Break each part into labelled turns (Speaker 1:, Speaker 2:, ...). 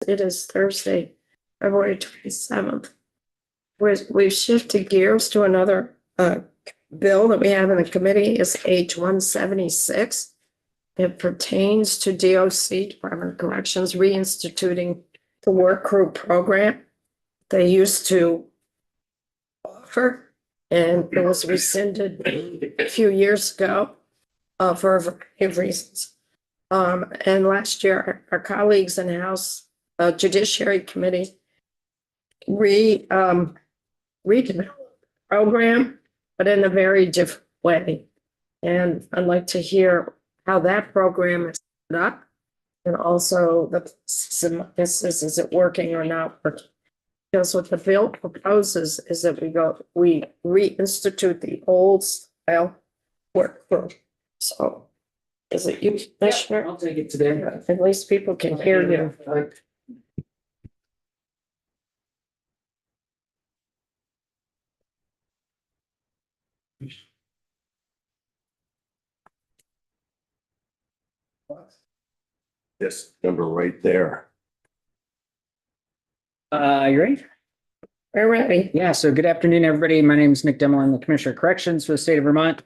Speaker 1: It is Thursday, February 27th. We've shifted gears to another bill that we have in the committee is H 176. It pertains to DOC, Department of Corrections, reinstituting the work crew program they used to offer, and it was rescinded a few years ago for a variety of reasons. And last year, our colleagues in the House Judiciary Committee redeveloped the program, but in a very different way. And I'd like to hear how that program is set up, and also the pluses, is it working or not working? Because what the bill proposes is that we reinstitute the old style work crew. So is it you, Commissioner?
Speaker 2: I'll take it today.
Speaker 1: At least people can hear you.
Speaker 3: This number right there.
Speaker 2: You ready?
Speaker 1: We're ready.
Speaker 2: Yeah, so good afternoon, everybody. My name is Nick Demler. I'm the Commissioner of Corrections for the state of Vermont.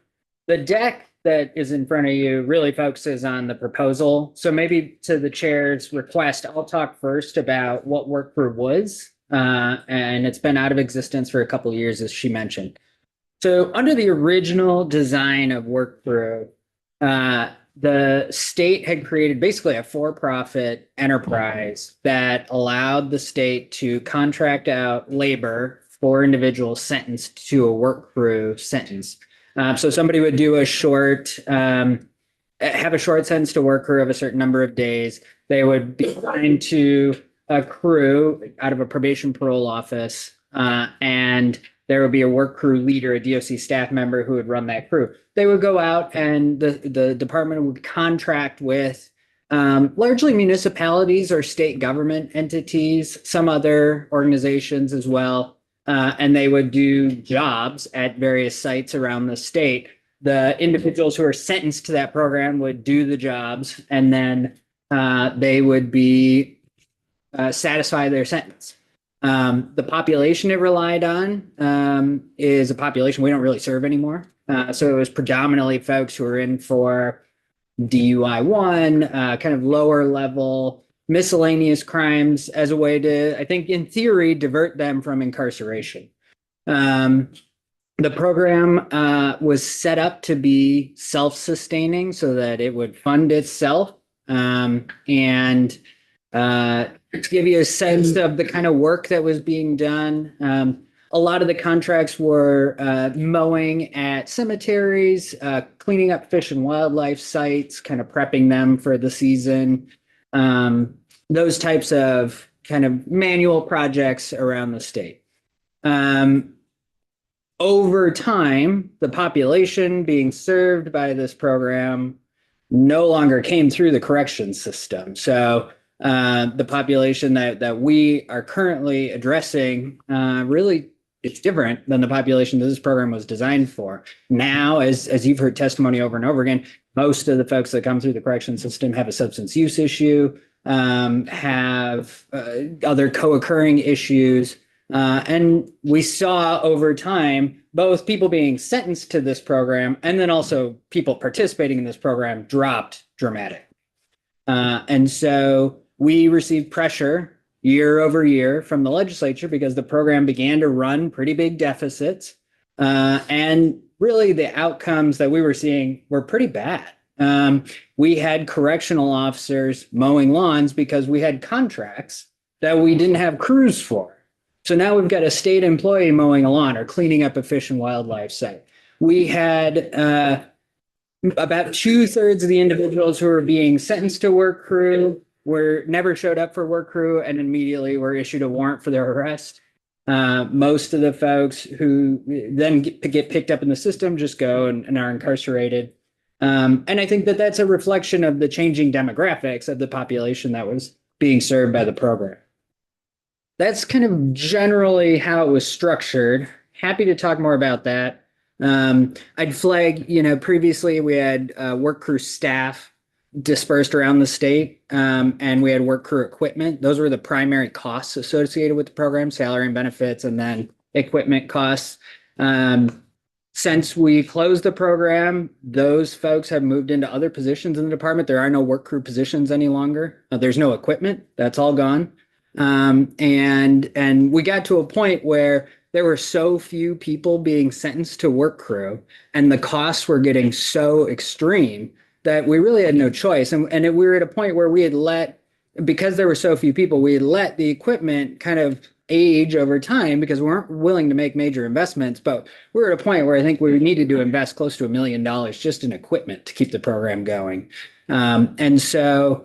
Speaker 2: The deck that is in front of you really focuses on the proposal. So maybe to the chair's request, I'll talk first about what work crew was. And it's been out of existence for a couple of years, as she mentioned. So under the original design of work crew, the state had created basically a for-profit enterprise that allowed the state to contract out labor for individuals sentenced to a work crew sentence. So somebody would do a short, have a short sentence to work crew of a certain number of days. They would be assigned to a crew out of a probation parole office, and there would be a work crew leader, a DOC staff member who would run that crew. They would go out and the department would contract with largely municipalities or state government entities, some other organizations as well. And they would do jobs at various sites around the state. The individuals who are sentenced to that program would do the jobs, and then they would be satisfy their sentence. The population it relied on is a population we don't really serve anymore. So it was predominantly folks who were in for DUI 1, kind of lower level miscellaneous crimes as a way to, I think, in theory, divert them from incarceration. The program was set up to be self-sustaining so that it would fund itself. And to give you a sense of the kind of work that was being done, a lot of the contracts were mowing at cemeteries, cleaning up fish and wildlife sites, kind of prepping them for the season. Those types of kind of manual projects around the state. Over time, the population being served by this program no longer came through the corrections system. So the population that we are currently addressing really it's different than the population that this program was designed for. Now, as you've heard testimony over and over again, most of the folks that come through the correction system have a substance use issue, have other co-occurring issues. And we saw over time, both people being sentenced to this program and then also people participating in this program dropped dramatically. And so we received pressure year over year from the legislature because the program began to run pretty big deficits. And really the outcomes that we were seeing were pretty bad. We had correctional officers mowing lawns because we had contracts that we didn't have crews for. So now we've got a state employee mowing a lawn or cleaning up a fish and wildlife site. We had about 2/3 of the individuals who were being sentenced to work crew never showed up for work crew and immediately were issued a warrant for their arrest. Most of the folks who then get picked up in the system just go and are incarcerated. And I think that that's a reflection of the changing demographics of the population that was being served by the program. That's kind of generally how it was structured. Happy to talk more about that. I'd flag, previously we had work crew staff dispersed around the state, and we had work crew equipment. Those were the primary costs associated with the program, salary and benefits, and then equipment costs. Since we closed the program, those folks have moved into other positions in the department. There are no work crew positions any longer. There's no equipment. That's all gone. And we got to a point where there were so few people being sentenced to work crew, and the costs were getting so extreme that we really had no choice. And we were at a point where we had because there were so few people, we had let the equipment kind of age over time because we weren't willing to make major investments. But we were at a point where I think we needed to invest close to $1 million just in equipment to keep the program going. And so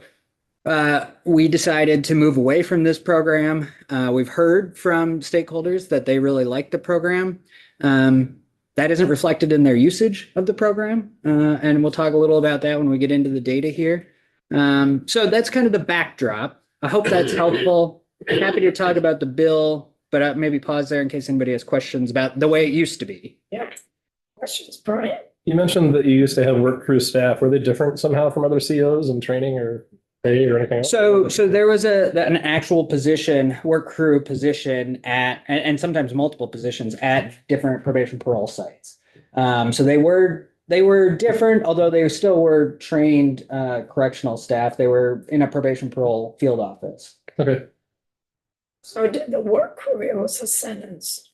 Speaker 2: we decided to move away from this program. We've heard from stakeholders that they really like the program. That isn't reflected in their usage of the program. And we'll talk a little about that when we get into the data here. So that's kind of the backdrop. I hope that's helpful. Happy to talk about the bill, but maybe pause there in case anybody has questions about the way it used to be.
Speaker 1: Yeah. Questions, Brian?
Speaker 4: You mentioned that you used to have work crew staff. Were they different somehow from other COs in training or pay or anything else?
Speaker 2: So there was an actual position, work crew position and sometimes multiple positions at different probation parole sites. So they were different, although they still were trained correctional staff. They were in a probation parole field office.
Speaker 4: Okay.
Speaker 1: So did the work crew, it was a sentence.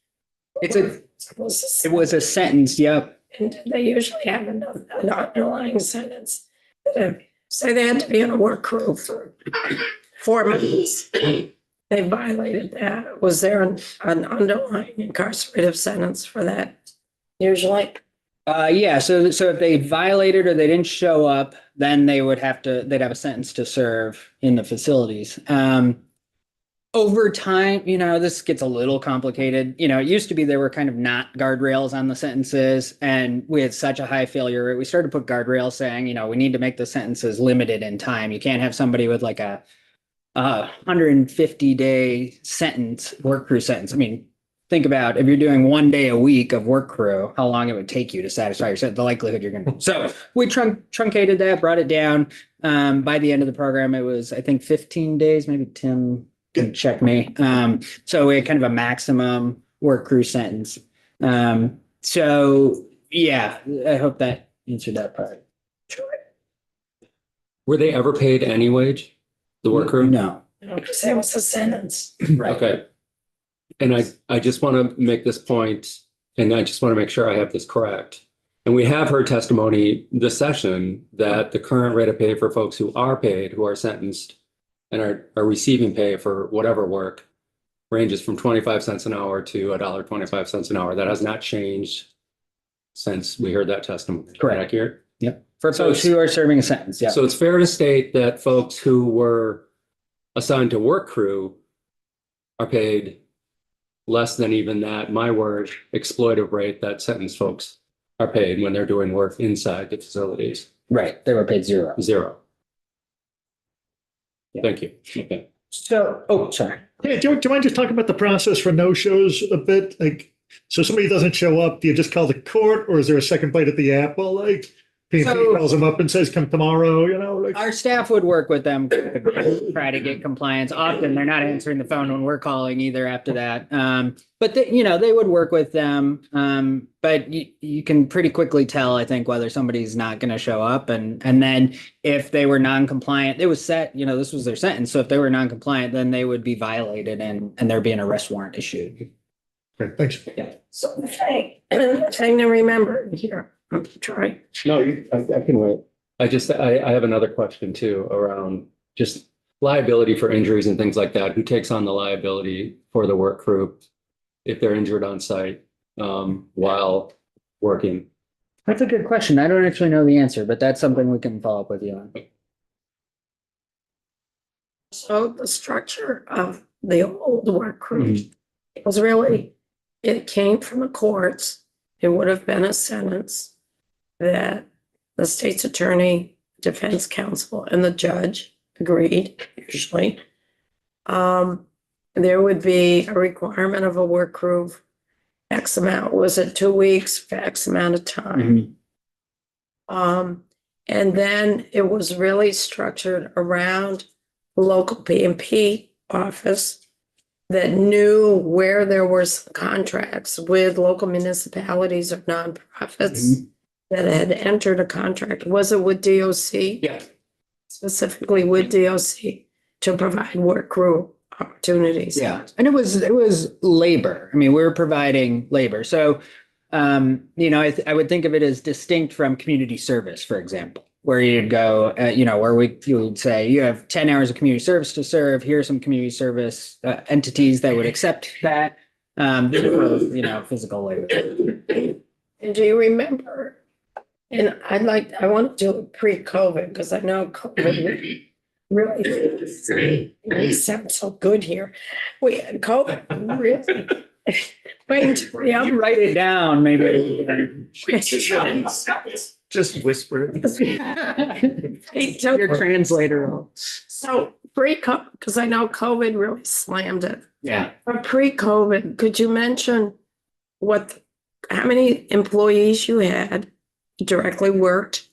Speaker 2: It
Speaker 1: It
Speaker 2: was a sentence. Yep.
Speaker 1: And did they usually have an underlying sentence? Say they had to be in a work crew for 4 months. They violated that. Was there an underlying incarcerative sentence for that usually?
Speaker 2: Yeah. So if they violated or they didn't show up, then they'd have a sentence to serve in the facilities. Over time, this gets a little complicated. It used to be there were kind of not guardrails on the sentences, and we had such a high failure rate. We started to put guardrails saying, we need to make the sentences limited in time. You can't have somebody with like a 150-day sentence, work crew sentence. I mean, think about if you're doing 1 day a week of work crew, how long it would take you to satisfy your sentence, the likelihood you're going to. So we truncated that, brought it down. By the end of the program, it was, I think, 15 days, maybe Tim can check me. So we had kind of a maximum work crew sentence. So yeah, I hope that answered that part.
Speaker 5: Were they ever paid any wage, the work crew?
Speaker 2: No.
Speaker 1: Because it was a sentence.
Speaker 2: Right.
Speaker 5: Okay. And I just want to make this point, and I just want to make sure I have this correct. And we have heard testimony this session that the current rate of pay for folks who are paid, who are sentenced and are receiving pay for whatever work ranges from 25 cents an hour to $1.25 an hour. That has not changed since we heard that testimony.
Speaker 2: Correct.
Speaker 5: Accurate?
Speaker 2: Yep. For folks who are serving a sentence. Yeah.
Speaker 5: So it's fair to state that folks who were assigned to work crew are paid less than even that, my word, exploitive rate that sentenced folks are paid when they're doing work inside the facilities.
Speaker 2: Right. They were paid zero.
Speaker 5: Zero.
Speaker 2: Yeah.
Speaker 5: Thank you. Okay.
Speaker 2: So, sorry.
Speaker 6: Yeah, do you mind just talking about the process for no-shows a bit? Like, so somebody doesn't show up, do you just call the court, or is there a second bite at the apple? Like, PNP calls them up and says, come tomorrow, like.
Speaker 2: Our staff would work with them, try to get compliance. Often they're not answering the phone when we're calling either after that. But they would work with them. But you can pretty quickly tell, I think, whether somebody's not going to show up. And then if they were non-compliant, it was set, this was their sentence. So if they were non-compliant, then they would be violated and there'd be an arrest warrant issued.
Speaker 6: Okay, thanks.
Speaker 2: Yeah.
Speaker 1: So the thing to remember here, Troy.
Speaker 5: No, I can wait. I have another question too around just liability for injuries and things like that. Who takes on the liability for the work crew if they're injured on site while working?
Speaker 2: That's a good question. I don't actually know the answer, but that's something we can follow up with you on.
Speaker 1: So the structure of the old work crew was really, it came from the courts. It would have been a sentence that the state's attorney, defense counsel, and the judge agreed, usually. There would be a requirement of a work crew, X amount, was it 2 weeks for X amount of time? And then it was really structured around the local P&P office that knew where there were some contracts with local municipalities or nonprofits that had entered a contract. Was it with DOC?
Speaker 2: Yeah.
Speaker 1: Specifically with DOC to provide work crew opportunities.
Speaker 2: Yeah, and it was labor. I mean, we were providing labor. So, I would think of it as distinct from community service, for example, where you'd go, where you would say you have 10 hours of community service to serve. Here are some community service entities that would accept that. Physical labor.
Speaker 1: And do you remember? And I want to do it pre-COVID because I know COVID really we sound so good here. COVID really.
Speaker 2: You write it down, maybe.
Speaker 3: Just whisper.
Speaker 2: Your translator.
Speaker 1: So pre-COVID, because I know COVID really slammed it.
Speaker 2: Yeah.
Speaker 1: But pre-COVID, could you mention how many employees you had directly worked,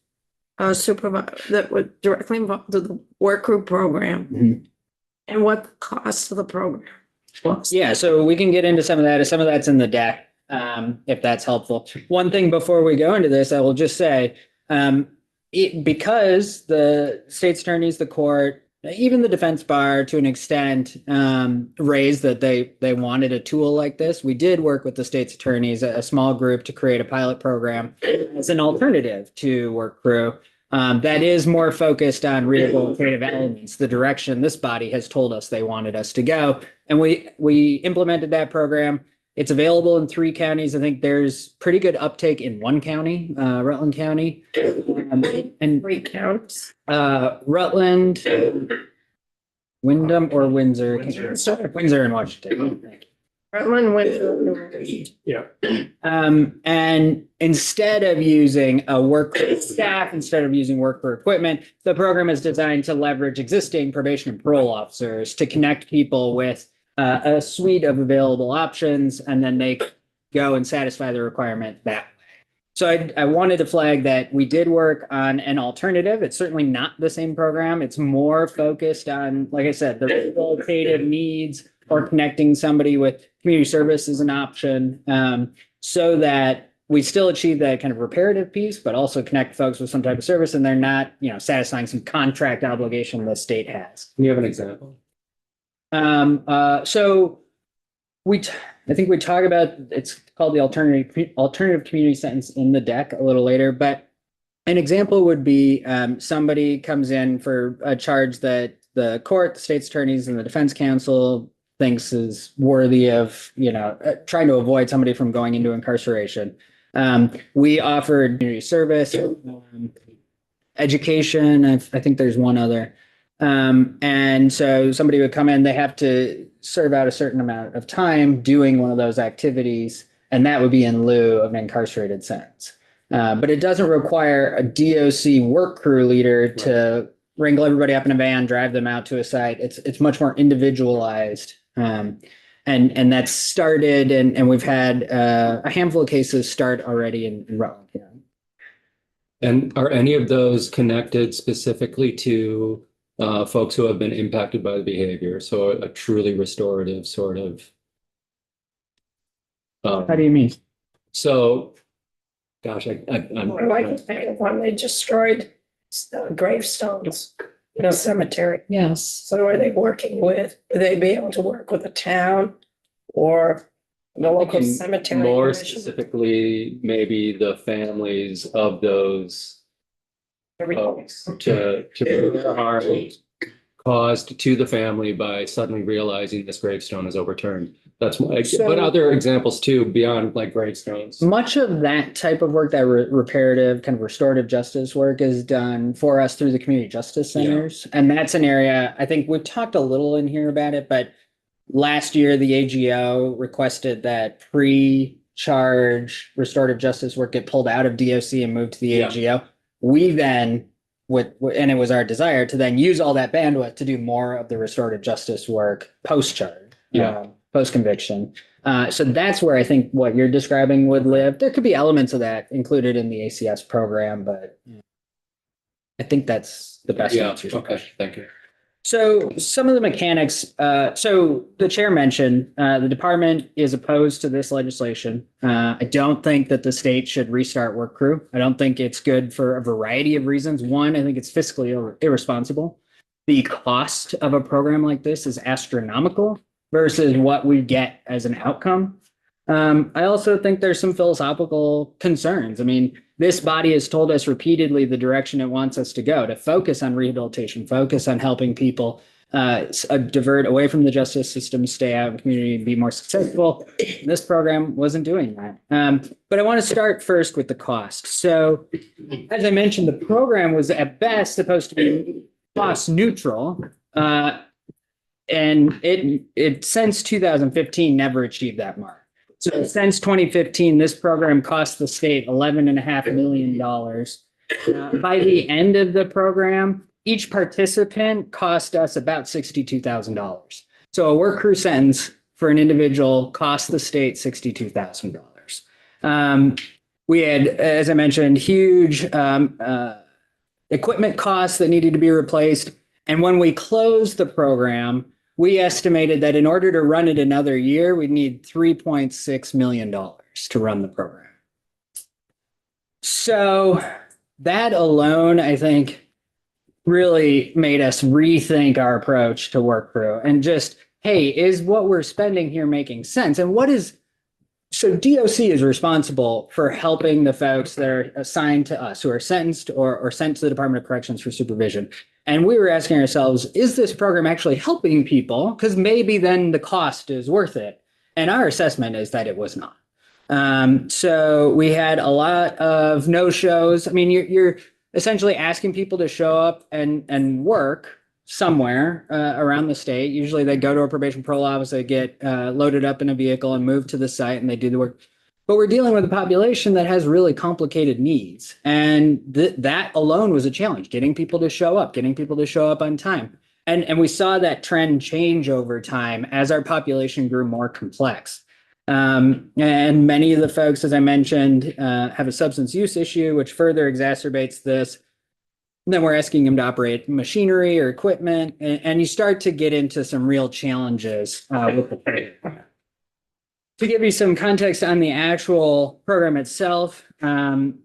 Speaker 1: supervisor that were directly involved in the work group program,
Speaker 2: Mhm.
Speaker 1: and what the cost of the program was?
Speaker 2: Yeah, so we can get into some of that. Some of that's in the deck, if that's helpful. One thing before we go into this, I will just say, because the state's attorneys, the court, even the defense bar, to an extent, raised that they wanted a tool like this. We did work with the state's attorneys, a small group, to create a pilot program as an alternative to work crew. That is more focused on rehabilitative elements, the direction this body has told us they wanted us to go. And we implemented that program. It's available in 3 counties. I think there's pretty good uptake in 1 county, Rutland County. And
Speaker 1: 3 counties.
Speaker 2: Rutland, Wyndham, or Windsor.
Speaker 1: Windsor.
Speaker 2: Windsor and Washington.
Speaker 1: Rutland went.
Speaker 4: Yeah.
Speaker 2: And instead of using a work staff, instead of using work for equipment, the program is designed to leverage existing probation and parole officers to connect people with a suite of available options, and then they go and satisfy the requirement that way. So I wanted to flag that we did work on an alternative. It's certainly not the same program. It's more focused on, like I said, the rehabilitative needs, or connecting somebody with community service is an option, so that we still achieve that kind of reparative piece, but also connect folks with some type of service, and they're not, satisfying some contract obligation the state has.
Speaker 5: Can you have an example?
Speaker 2: So I think we talk about, it's called the alternative community sentence in the deck a little later, but an example would be somebody comes in for a charge that the court, the state's attorneys, and the defense counsel thinks is worthy of, trying to avoid somebody from going into incarceration. We offered community service, education. I think there's one other. And so somebody would come in, they have to serve out a certain amount of time doing one of those activities, and that would be in lieu of an incarcerated sentence. But it doesn't require a DOC work crew leader to wrangle everybody up in a van, drive them out to a site. It's much more individualized. And that's started, and we've had a handful of cases start already in Rutland County.
Speaker 5: And are any of those connected specifically to folks who have been impacted by the behavior? So a truly restorative sort of.
Speaker 2: How do you mean?
Speaker 5: So, gosh,
Speaker 1: Like when they destroyed gravestones in a cemetery.
Speaker 2: Yes.
Speaker 1: So are they working with, would they be able to work with the town or the local cemetery?
Speaker 5: More
Speaker 1: commission?
Speaker 5: specifically, maybe the families of those folks to prevent harm caused to the family by suddenly realizing this gravestone is overturned. That's but other examples too, beyond like gravestones.
Speaker 2: Much of that type of work, that reparative kind of restorative justice work, is done for us through the community justice centers. And that's an area, I think we've talked a little in here about it, but last year the AGO requested that pre-charge restorative justice work get pulled out of DOC and moved to the AGO. We then, and it was our desire to then use all that bandwidth to do more of the restorative justice work post-charge, post-conviction. So that's where I think what you're describing would live. There could be elements of that included in the ACS program, but I think that's the best
Speaker 5: Yeah,
Speaker 2: answer. to your
Speaker 5: okay,
Speaker 2: question.
Speaker 5: thank you.
Speaker 2: So some of the mechanics, so the chair mentioned, the department is opposed to this legislation. I don't think that the state should restart work crew. I don't think it's good for a variety of reasons. One, I think it's fiscally irresponsible. The cost of a program like this is astronomical versus what we get as an outcome. I also think there's some philosophical concerns. I mean, this body has told us repeatedly the direction it wants us to go, to focus on rehabilitation, focus on helping people divert away from the justice system, stay out in the community, and be more successful. This program wasn't doing that. But I want to start first with the cost. So, as I mentioned, the program was at best supposed to be cost neutral. And it since 2015 never achieved that mark. So since 2015, this program cost the state $11.5 million. By the end of the program, each participant cost us about $62,000. So a work crew sentence for an individual cost the state $62,000. We had, as I mentioned, huge equipment costs that needed to be replaced. And when we closed the program, we estimated that in order to run it another year, we'd need $3.6 million to run the program. So that alone, I think, really made us rethink our approach to work crew and just, hey, is what we're spending here making sense? And so DOC is responsible for helping the folks that are assigned to us, who are sentenced or sent to the Department of Corrections for supervision. And we were asking ourselves, is this program actually helping people? Because maybe then the cost is worth it. And our assessment is that it was not. So we had a lot of no-shows. I mean, you're essentially asking people to show up and work somewhere around the state. Usually they go to a probation parole office, they get loaded up in a vehicle and moved to the site and they do the work. But we're dealing with a population that has really complicated needs. And that alone was a challenge, getting people to show up on time. And we saw that trend change over time as our population grew more complex. And many of the folks, as I mentioned, have a substance use issue, which further exacerbates this. And then we're asking them to operate machinery or equipment, and you start to get into some real challenges with the program. To give you some context on the actual program itself,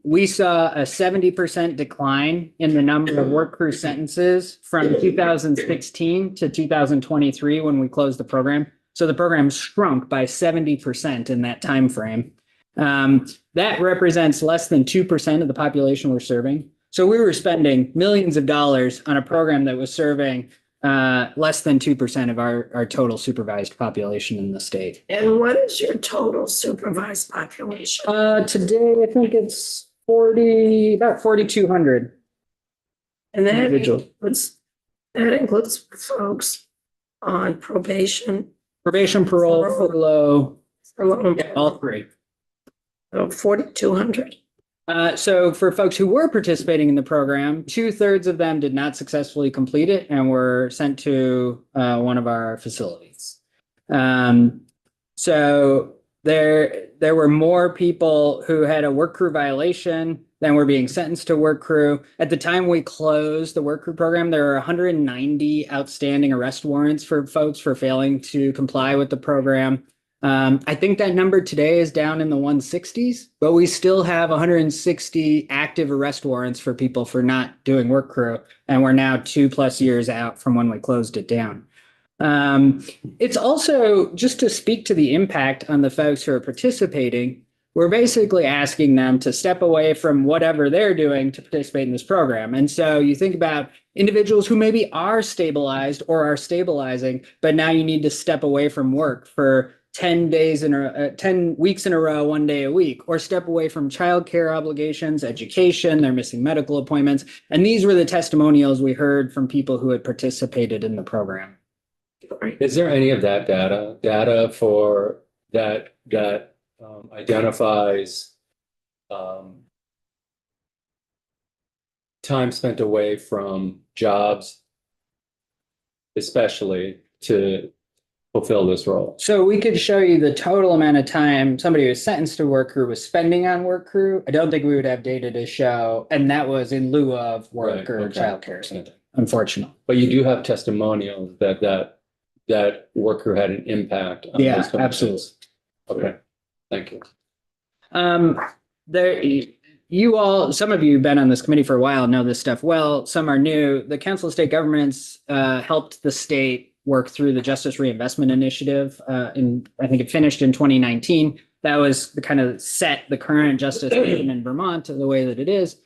Speaker 2: we saw a 70% decline in the number of work crew sentences from 2016 to 2023 when we closed the program. So the program shrunk by 70% in that time frame. That represents less than 2% of the population we're serving. So we were spending millions of dollars on a program that was serving less than 2% of our total supervised population in the state.
Speaker 1: And what is your total supervised population?
Speaker 2: Today, I think it's about 4,200
Speaker 1: And that
Speaker 2: individuals.
Speaker 1: includes folks on probation,
Speaker 2: Probation, parole, furlough,
Speaker 1: furlough,
Speaker 2: all three.
Speaker 1: 4,200.
Speaker 2: So for folks who were participating in the program, 2/3 of them did not successfully complete it and were sent to one of our facilities. So there were more people who had a work crew violation than were being sentenced to work crew. At the time we closed the work crew program, there were 190 outstanding arrest warrants for folks for failing to comply with the program. I think that number today is down in the 160s, but we still have 160 active arrest warrants for people for not doing work crew. And we're now 2+ years out from when we closed it down. It's also, just to speak to the impact on the folks who are participating, we're basically asking them to step away from whatever they're doing to participate in this program. And so you think about individuals who maybe are stabilized or are stabilizing, but now you need to step away from work for 10 weeks in a row, 1 day a week, or step away from childcare obligations, education, they're missing medical appointments. And these were the testimonials we heard from people who had participated in the program.
Speaker 5: Is there any of that data for that identifies time spent away from jobs, especially to fulfill this role.
Speaker 2: So we could show you the total amount of time somebody who was sentenced to work crew was spending on work crew. I don't think we would have data to show, and that was in lieu of work
Speaker 5: Right,
Speaker 2: or
Speaker 5: okay.
Speaker 2: childcare or something, unfortunately.
Speaker 5: But you do have testimonials that worker had an impact on
Speaker 2: Yeah,
Speaker 5: those conditions.
Speaker 2: absolutely.
Speaker 5: Okay, thank you.
Speaker 2: There, you all, some of you have been on this committee for a while, know this stuff well. Some are new. The Council of State Governments helped the state work through the Justice Reinvestment Initiative. I think it finished in 2019. That was the kind of set the current justice system in Vermont to the way that it is.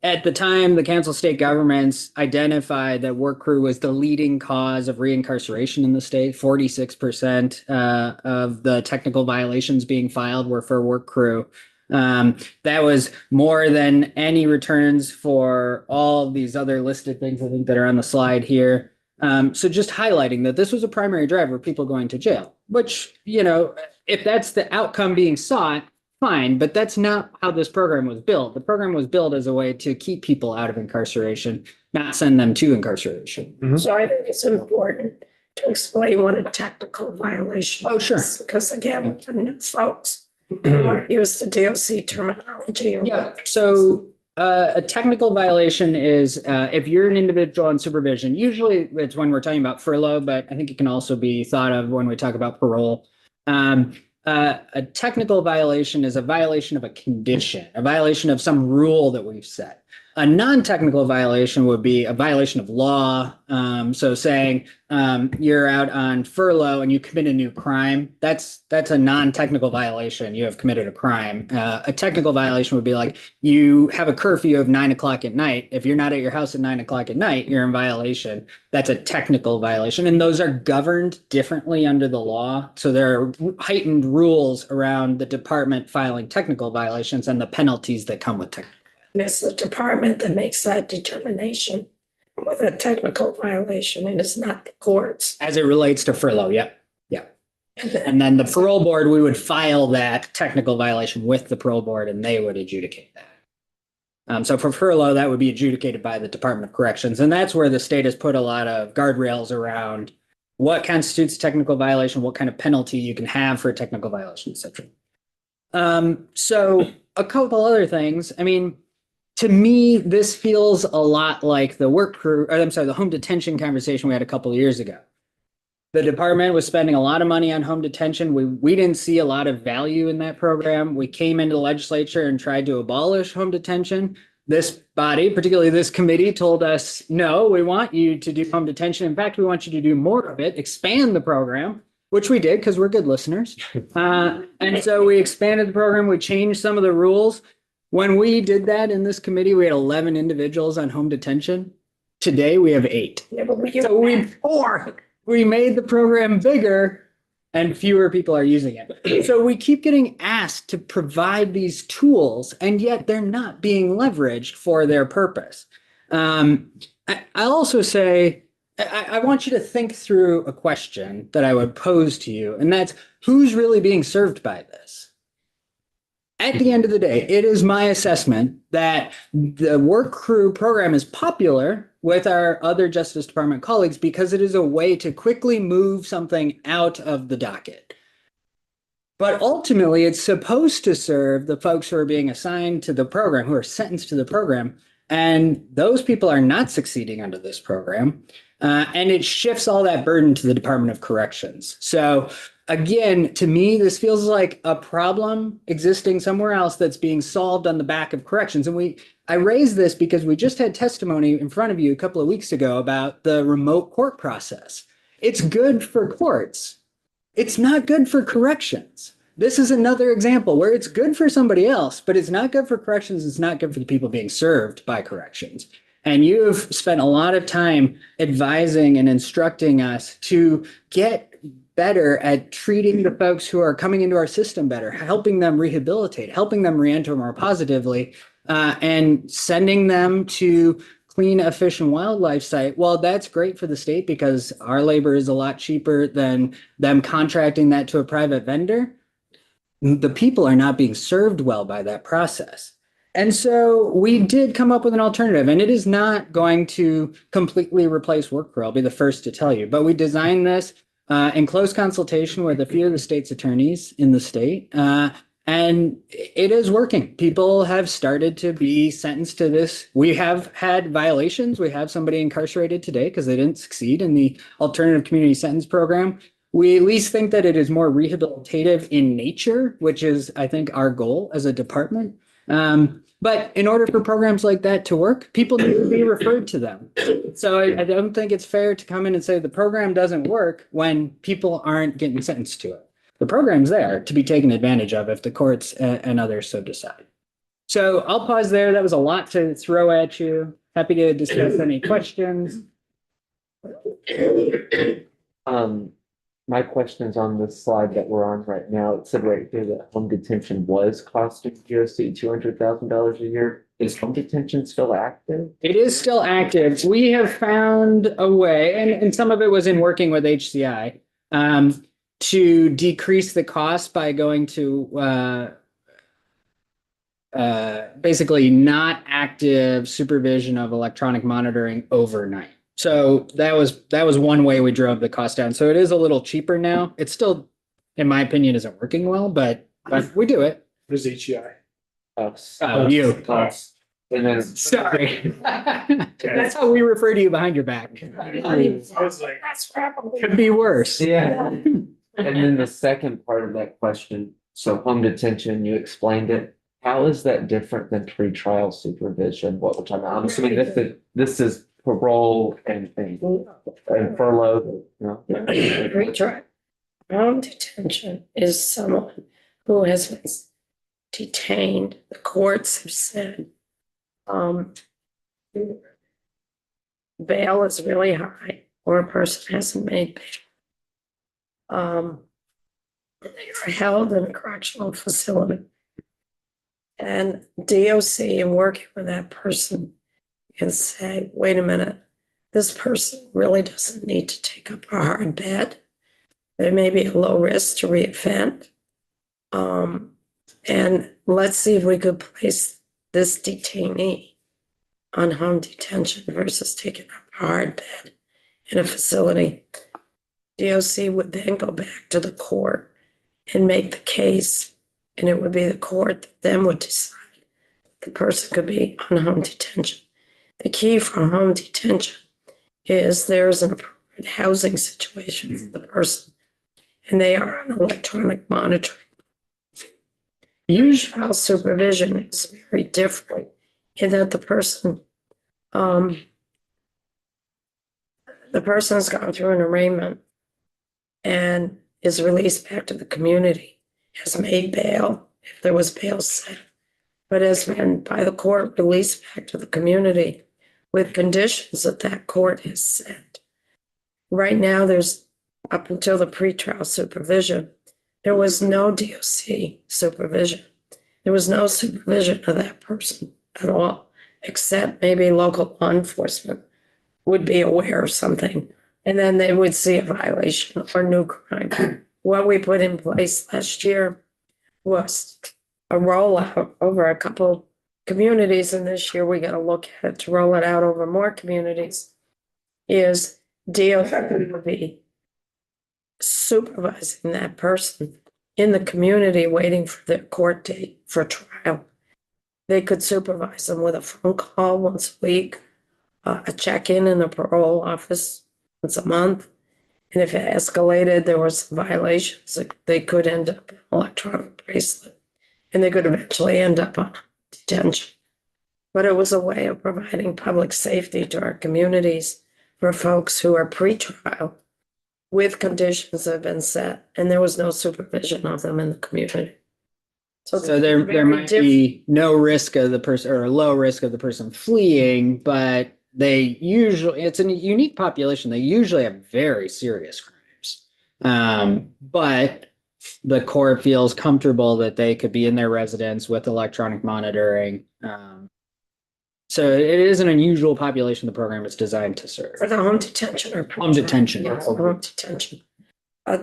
Speaker 2: At the time, the Council of State Governments identified that work crew was the leading cause of reincarceration in the state. 46% of the technical violations being filed were for work crew. That was more than any returns for all of these other listed things I think that are on the slide here. So just highlighting that this was a primary driver of people going to jail, which, you know, if that's the outcome being sought, fine, but that's not how this program was built. The program was built as a way to keep people out of incarceration, not send them to incarceration.
Speaker 1: So I think it's important to explain what a technical violation is.
Speaker 2: Oh, sure.
Speaker 1: Because again, for new folks, who aren't used to DOC terminology.
Speaker 2: Yeah, so a technical violation is if you're an individual on supervision, usually it's when we're talking about furlough, but I think it can also be thought of when we talk about parole. A technical violation is a violation of a condition, a violation of some rule that we've set. A non-technical violation would be a violation of law. So saying you're out on furlough and you commit a new crime, that's a non-technical violation. You have committed a crime. A technical violation would be like you have a curfew of 9 o'clock at night. If you're not at your house at 9 o'clock at night, you're in violation. That's a technical violation. And those are governed differently under the law. So there are heightened rules around the department filing technical violations and the penalties that come with technical.
Speaker 1: And it's the department that makes that determination with a technical violation, and it's not the courts.
Speaker 2: As it relates to furlough, yep. And then the parole board, we would file that technical violation with the parole board and they would adjudicate that. So for furlough, that would be adjudicated by the Department of Corrections. And that's where the state has put a lot of guardrails around what constitutes a technical violation, what kind of penalty you can have for a technical violation, et cetera. So a couple other things. I mean, to me, this feels a lot like the the home detention conversation we had a couple of years ago. The department was spending a lot of money on home detention. We didn't see a lot of value in that program. We came into the legislature and tried to abolish home detention. This body, particularly this committee, told us, no, we want you to do home detention. In fact, we want you to do more of it, expand the program, which we did because we're good listeners. And so we expanded the program. We changed some of the rules. When we did that in this committee, we had 11 individuals on home detention. Today, we have 8.
Speaker 1: Yeah, but
Speaker 2: So we made the program bigger and fewer people are using it. So we keep getting asked to provide these tools, and yet they're not being leveraged for their purpose. I also say, I want you to think through a question that I would pose to you, and that's who's really being served by this? At the end of the day, it is my assessment that the work crew program is popular with our other Justice Department colleagues because it is a way to quickly move something out of the docket. But ultimately, it's supposed to serve the folks who are being assigned to the program, who are sentenced to the program, and those people are not succeeding under this program. And it shifts all that burden to the Department of Corrections. So again, to me, this feels like a problem existing somewhere else that's being solved on the back of corrections. And I raise this because we just had testimony in front of you a couple of weeks ago about the remote court process. It's good for courts. It's not good for corrections. This is another example where it's good for somebody else, but it's not good for corrections. It's not good for the people being served by corrections. And you have spent a lot of time advising and instructing us to get better at treating the folks who are coming into our system better, helping them rehabilitate, helping them reenter more positively, and sending them to clean, efficient wildlife site. Well, that's great for the state because our labor is a lot cheaper than them contracting that to a private vendor. The people are not being served well by that process. And so we did come up with an alternative, and it is not going to completely replace work crew. I'll be the first to tell you, but we designed this in close consultation with a few of the state's attorneys in the state. And it is working. People have started to be sentenced to this. We have had violations. We have somebody incarcerated today because they didn't succeed in the alternative community sentence program. We at least think that it is more rehabilitative in nature, which is, I think, our goal as a department. But in order for programs like that to work, people need to be referred to them. So I don't think it's fair to come in and say the program doesn't work when people aren't getting sentenced to it. The program's there to be taken advantage of if the courts and others so decide. So I'll pause there. That was a lot to throw at you. Happy to discuss any questions.
Speaker 7: My question's on this slide that we're on right now. It said right here that home detention was costing GOC $200,000 a year. Is home detention still active?
Speaker 2: It is still active. We have found a way, and some of it was in working with HCI, to decrease the cost by going to basically not active supervision of electronic monitoring overnight. So that was one way we drove the cost down. So it is a little cheaper now. It still, in my opinion, isn't working well, but we do it.
Speaker 4: What is HEI?
Speaker 7: Us.
Speaker 2: Oh, you.
Speaker 7: Us. And then
Speaker 2: Sorry. That's how we refer to you behind your back.
Speaker 4: I was like,
Speaker 2: Could be worse.
Speaker 7: yeah. And then the second part of that question, so home detention, you explained it. How is that different than pretrial supervision? What we're talking about? I'm assuming this is parole and furlough. No?
Speaker 1: Retrial. Home detention is someone who has been detained. The courts have said, bail is really high, or a person hasn't made bail. They are held in a correctional facility. And DOC, in working with that person, can say, wait a minute, this person really doesn't need to take up a hard bed. There may be a low risk to reoffend. And let's see if we could place this detainee on home detention versus taking up a hard bed in a facility. DOC would then go back to the court and make the case, and it would be the court that then would decide the person could be on home detention. The key for home detention is there's an appropriate housing situation for the person, and they are on electronic monitoring. Usual supervision is very different in that the person has gone through an arraignment and is released back to the community, has made bail, if there was bail set, but has been by the court released back to the community with conditions that that court has set. Right now, there's, up until the pretrial supervision, there was no DOC supervision. There was no supervision of that person at all, except maybe local law enforcement would be aware of something, and then they would see a violation or new crime. What we put in place last year was a rollout over a couple communities, and this year we got to look at it to roll it out over more communities, is DOC would be supervising that person in the community waiting for their court date for trial. They could supervise them with a phone call once a week, a check-in in the parole office once a month. And if it escalated, there was violations, they could end up in an electronic bracelet, and they could eventually end up on detention. But it was a way of providing public safety to our communities for folks who are pretrial with conditions that have been set, and there was no supervision of them in the community.
Speaker 2: So there might be no risk of the person, or a low risk of the person fleeing, but they usually, it's a unique population. They usually have very serious crimes. But the court feels comfortable that they could be in their residence with electronic monitoring. So it is an unusual population the program is designed to serve.
Speaker 1: For the home detention or?
Speaker 2: Home detention.
Speaker 1: Yes, home detention.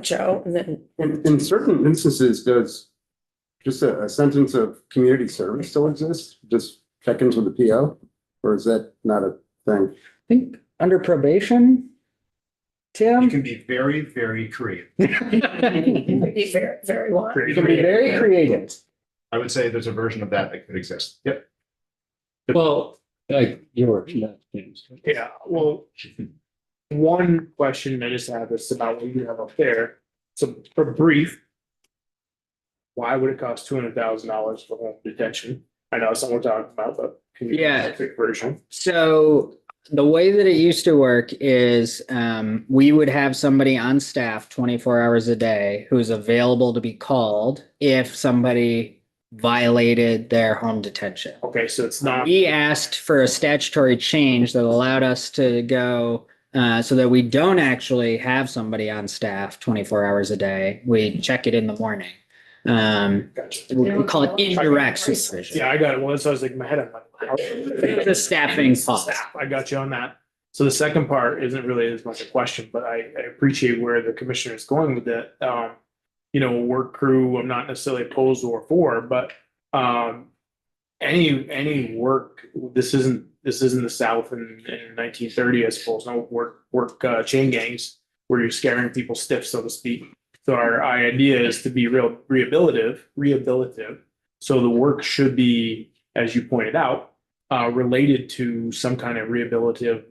Speaker 1: Joe, and then.
Speaker 8: In certain instances, does just a sentence of community service still exist? Just check-ins with the PO? Or is that not a thing?
Speaker 2: I think under probation,
Speaker 9: You
Speaker 2: Tim?
Speaker 9: can be very, very creative.
Speaker 1: Be very, very wide.
Speaker 2: You can be very creative.
Speaker 9: I would say there's a version of that could exist. Yep.
Speaker 5: Well, like yours, not James.
Speaker 10: Yeah, well, one question I just have is about what you have up there. So for brief, why would it cost $200,000 for home detention? I know it's not what we're talking about, but can you give
Speaker 2: Yeah.
Speaker 10: a quick version?
Speaker 2: So the way that it used to work is we would have somebody on staff 24 hours a day who's available to be called if somebody violated their home detention.
Speaker 10: Okay, so it's not,
Speaker 2: We asked for a statutory change that allowed us to go so that we don't actually have somebody on staff 24 hours a day. We check it in the morning.
Speaker 10: gotcha.
Speaker 2: We call it indirect supervision.
Speaker 10: Yeah, I got it. Well, so I was like, in my head, I'm like, how-
Speaker 2: The staffing cost.
Speaker 10: Staff, I got you on that. So the second part isn't really as much a question, but I appreciate where the commissioner is going with it. Work crew, I'm not necessarily opposed or for, but any work, this isn't the South in 1930, I suppose. No work chain gangs where you're scaring people stiff, so to speak. So our idea is to be rehabilitative. So the work should be, as you pointed out, related to some kind of rehabilitative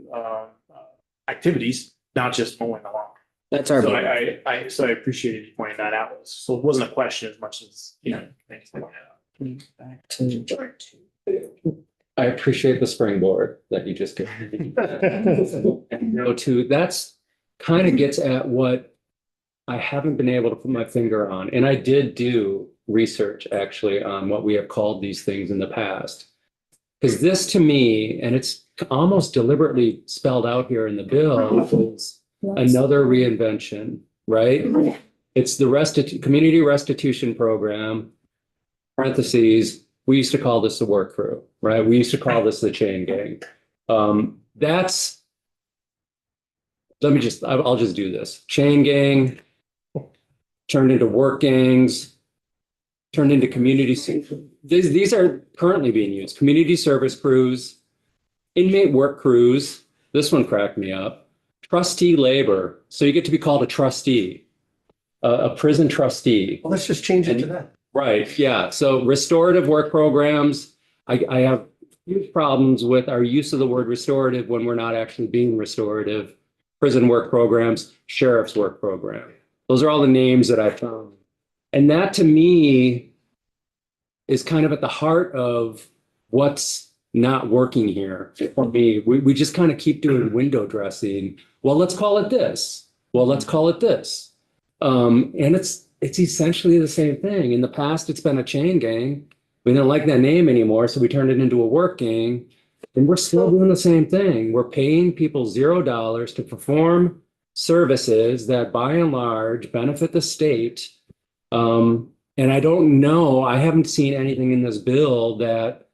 Speaker 10: activities, not just mowing the lawn.
Speaker 2: That's our
Speaker 10: So
Speaker 2: belief.
Speaker 10: I appreciated you pointing that out. So it wasn't a question as much as, anything like that.
Speaker 2: Back to-
Speaker 5: I appreciate the springboard that you just gave me. And that's kind of gets at what I haven't been able to put my finger on. And I did do research actually on what we have called these things in the past. Because this to me, and it's almost deliberately spelled out here in the bill, is another reinvention, right? It's the community restitution program, parentheses, we used to call this the work crew, right? We used to call this the chain gang. I'll just do this. Chain gang turned into work gangs, turned into community. These are currently being used. Community service crews, inmate work crews. This one cracked me up. Trustee labor. So you get to be called a trustee, a prison trustee.
Speaker 3: Well, let's just change it to that.
Speaker 5: Right, yeah. So restorative work programs, I have huge problems with our use of the word restorative when we're not actually being restorative. Prison work programs, sheriff's work program. Those are all the names that I found. And that to me is kind of at the heart of what's not working here for me. We just kind of keep doing window dressing. Well, let's call it this. Well, let's call it this. And it's essentially the same thing. In the past, it's been a chain gang. We didn't like that name anymore, so we turned it into a work gang. And we're still doing the same thing. We're paying people $0 to perform services that by and large benefit the state. And I don't know, I haven't seen anything in this bill that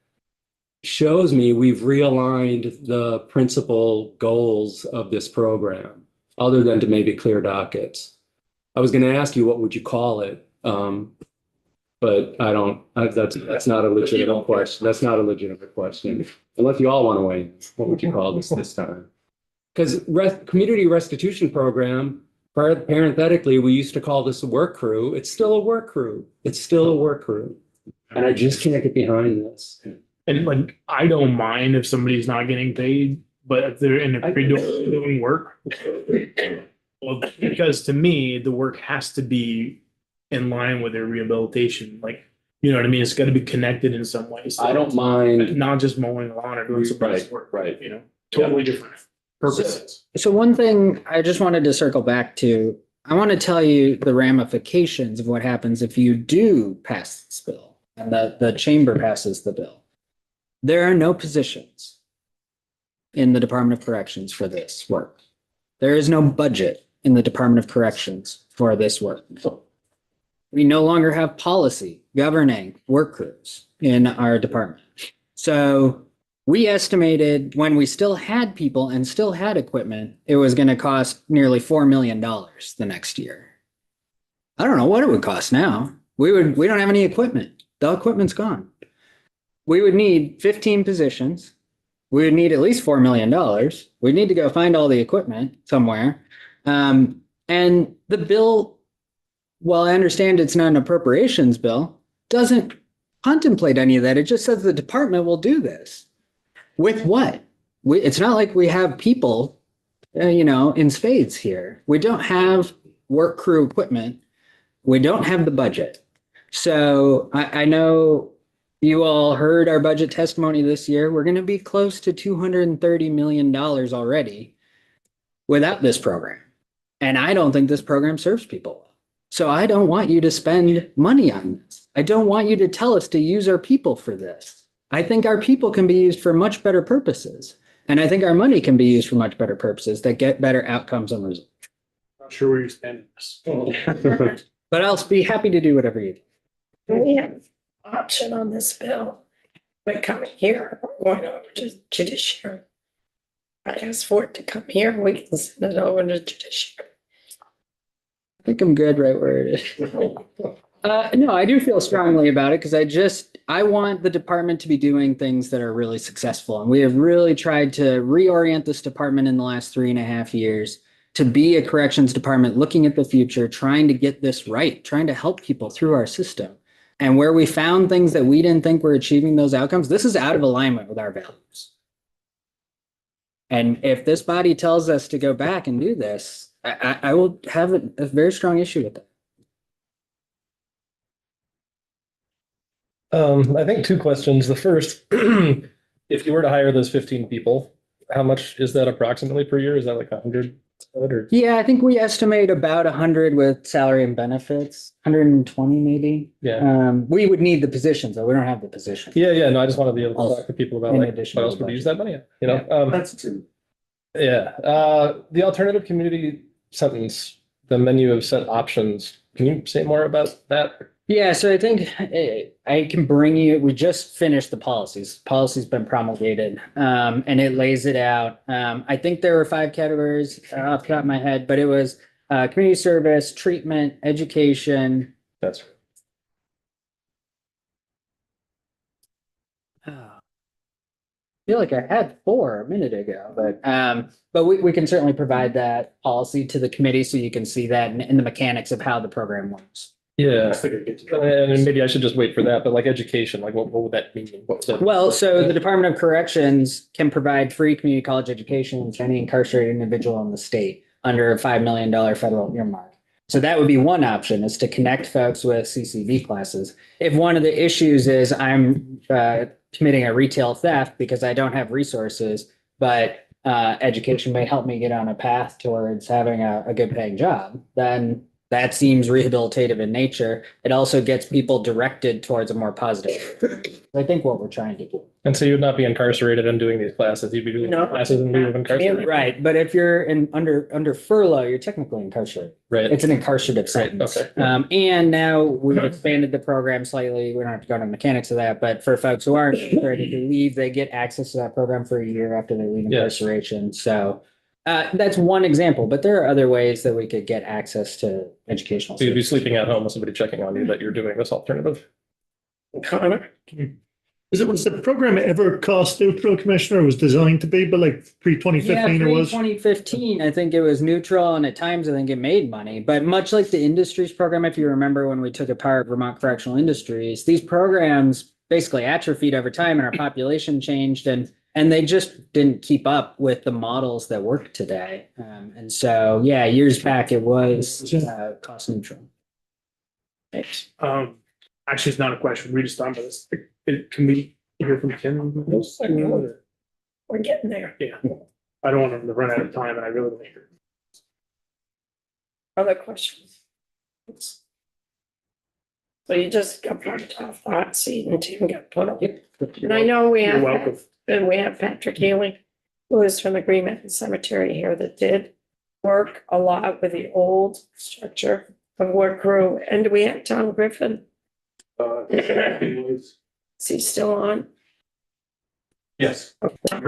Speaker 5: shows me we've realigned the principal goals of this program, other than to maybe clear dockets. I was going to ask you, what would you call it? But I don't, that's not a legitimate question. That's not a legitimate question. Unless you all want to weigh in, what would you call this time? Because community restitution program, parenthetically, we used to call this a work crew. It's still a work crew. It's still a work crew. And I just can't get behind this.
Speaker 10: And like, I don't mind if somebody's not getting paid, but if they're doing work. Well, because to me, the work has to be in line with their rehabilitation. Like, you know what I mean? It's got to be connected in some way. So
Speaker 5: I don't mind.
Speaker 10: not just mowing the lawn or doing somebody's work.
Speaker 5: Right.
Speaker 10: Totally different purposes.
Speaker 2: So one thing I just wanted to circle back to, I want to tell you the ramifications of what happens if you do pass this bill and the chamber passes the bill. There are no positions in the Department of Corrections for this work. There is no budget in the Department of Corrections for this work. We no longer have policy governing work crews in our department. So we estimated when we still had people and still had equipment, it was going to cost nearly $4 million the next year. I don't know what it would cost now. We don't have any equipment. The equipment's gone. We would need 15 positions. We would need at least $4 million. We'd need to go find all the equipment somewhere. And the bill, while I understand it's not an appropriations bill, doesn't contemplate any of that. It just says the department will do this. With what? It's not like we have people, in spades here. We don't have work crew equipment. We don't have the budget. So I know you all heard our budget testimony this year. We're going to be close to $230 million already without this program. And I don't think this program serves people well. So I don't want you to spend money on this. I don't want you to tell us to use our people for this. I think our people can be used for much better purposes. And I think our money can be used for much better purposes that get better outcomes and results.
Speaker 10: Not sure where you're spending this.
Speaker 2: But I'll be happy to do whatever you do.
Speaker 1: We have option on this bill. But coming here, we're going over to judiciary. I asked for it to come here, we can send it over to judiciary.
Speaker 2: I think I'm good right where it is. No, I do feel strongly about it because I want the department to be doing things that are really successful. And we have really tried to reorient this department in the last 3.5 years to be a corrections department, looking at the future, trying to get this right, trying to help people through our system. And where we found things that we didn't think were achieving those outcomes, this is out of alignment with our values. And if this body tells us to go back and do this, I will have a very strong issue with that.
Speaker 4: I think 2 questions. The first, if you were to hire those 15 people, how much is that approximately per year? Is that like 100? Or?
Speaker 2: Yeah, I think we estimate about 100 with salary and benefits, 120 maybe.
Speaker 4: Yeah.
Speaker 2: We would need the positions, though. We don't have the position.
Speaker 4: Yeah. No, I just want to be able to
Speaker 2: Also,
Speaker 4: talk to people about
Speaker 2: in
Speaker 4: like
Speaker 2: addition
Speaker 4: what
Speaker 2: to
Speaker 4: else
Speaker 2: the
Speaker 4: would we use
Speaker 2: budget.
Speaker 4: that money on?
Speaker 8: That's two.
Speaker 4: Yeah. The alternative community sentence, the menu of set options. Can you say more about that?
Speaker 2: Yeah, so I think I can bring you, we just finished the policies. Policy's been promulgated, and it lays it out. I think there were 5 categories off the top of my head, but it was community service, treatment, education.
Speaker 4: That's
Speaker 2: I feel like I had 4 a minute ago, but we can certainly provide that policy to the committee so you can see that and the mechanics of how the program works.
Speaker 4: yeah. And maybe I should just wait for that. But like education, like what would that mean? What was that?
Speaker 2: Well, so the Department of Corrections can provide free community college education to any incarcerated individual in the state under a $5 million federal earmark. So that would be one option, is to connect folks with CCV classes. If one of the issues is I'm committing a retail theft because I don't have resources, but education may help me get on a path towards having a good paying job, then that seems rehabilitative in nature. It also gets people directed towards a more positive. I think what we're trying to do.
Speaker 4: And so you would not be incarcerated and doing these classes. You'd be doing
Speaker 1: No.
Speaker 4: classes in lieu of incarceration.
Speaker 2: Right, but if you're under furlough, you're technically incarcerated.
Speaker 4: Right.
Speaker 2: It's an incarcerative sentence.
Speaker 4: okay.
Speaker 2: And now we've expanded the program slightly. We don't have to go into the mechanics of that, but for folks who aren't ready to leave, they get access to that program for a year after they leave
Speaker 4: Yeah.
Speaker 2: incarceration. So that's one example, but there are other ways that we could get access to educational.
Speaker 4: So you'd be
Speaker 2: services.
Speaker 4: sleeping at home with somebody checking on you that you're doing this alternative.
Speaker 1: Connor,
Speaker 6: Was the program ever cost neutral, Commissioner? It was designed to be, but like
Speaker 2: Yeah,
Speaker 6: pre-2015 it was?
Speaker 2: 2015, I think it was neutral, and at times I think it made money. But much like the industries program, if you remember when we took apart Vermont Correctional Industries, these programs basically atrophied over time and our population changed, and they just didn't keep up with the models that work today. And so, yeah, years back it was cost neutral.
Speaker 10: Actually, it's not a question. We just talked about this. Can we hear from Tim?
Speaker 1: we're getting there.
Speaker 10: Yeah. I don't want him to run out of time, and I really don't hear.
Speaker 1: Other questions? So you just got put off the hot seat and Tim got put up. And I know we
Speaker 10: You're
Speaker 1: have,
Speaker 10: welcome.
Speaker 1: and we have Patrick Healy, who is from the Green Mountain Cemetery here, that did work a lot with the old structure of work crew. And do we have Tom Griffin? Is he still on?
Speaker 9: Yes.
Speaker 1: And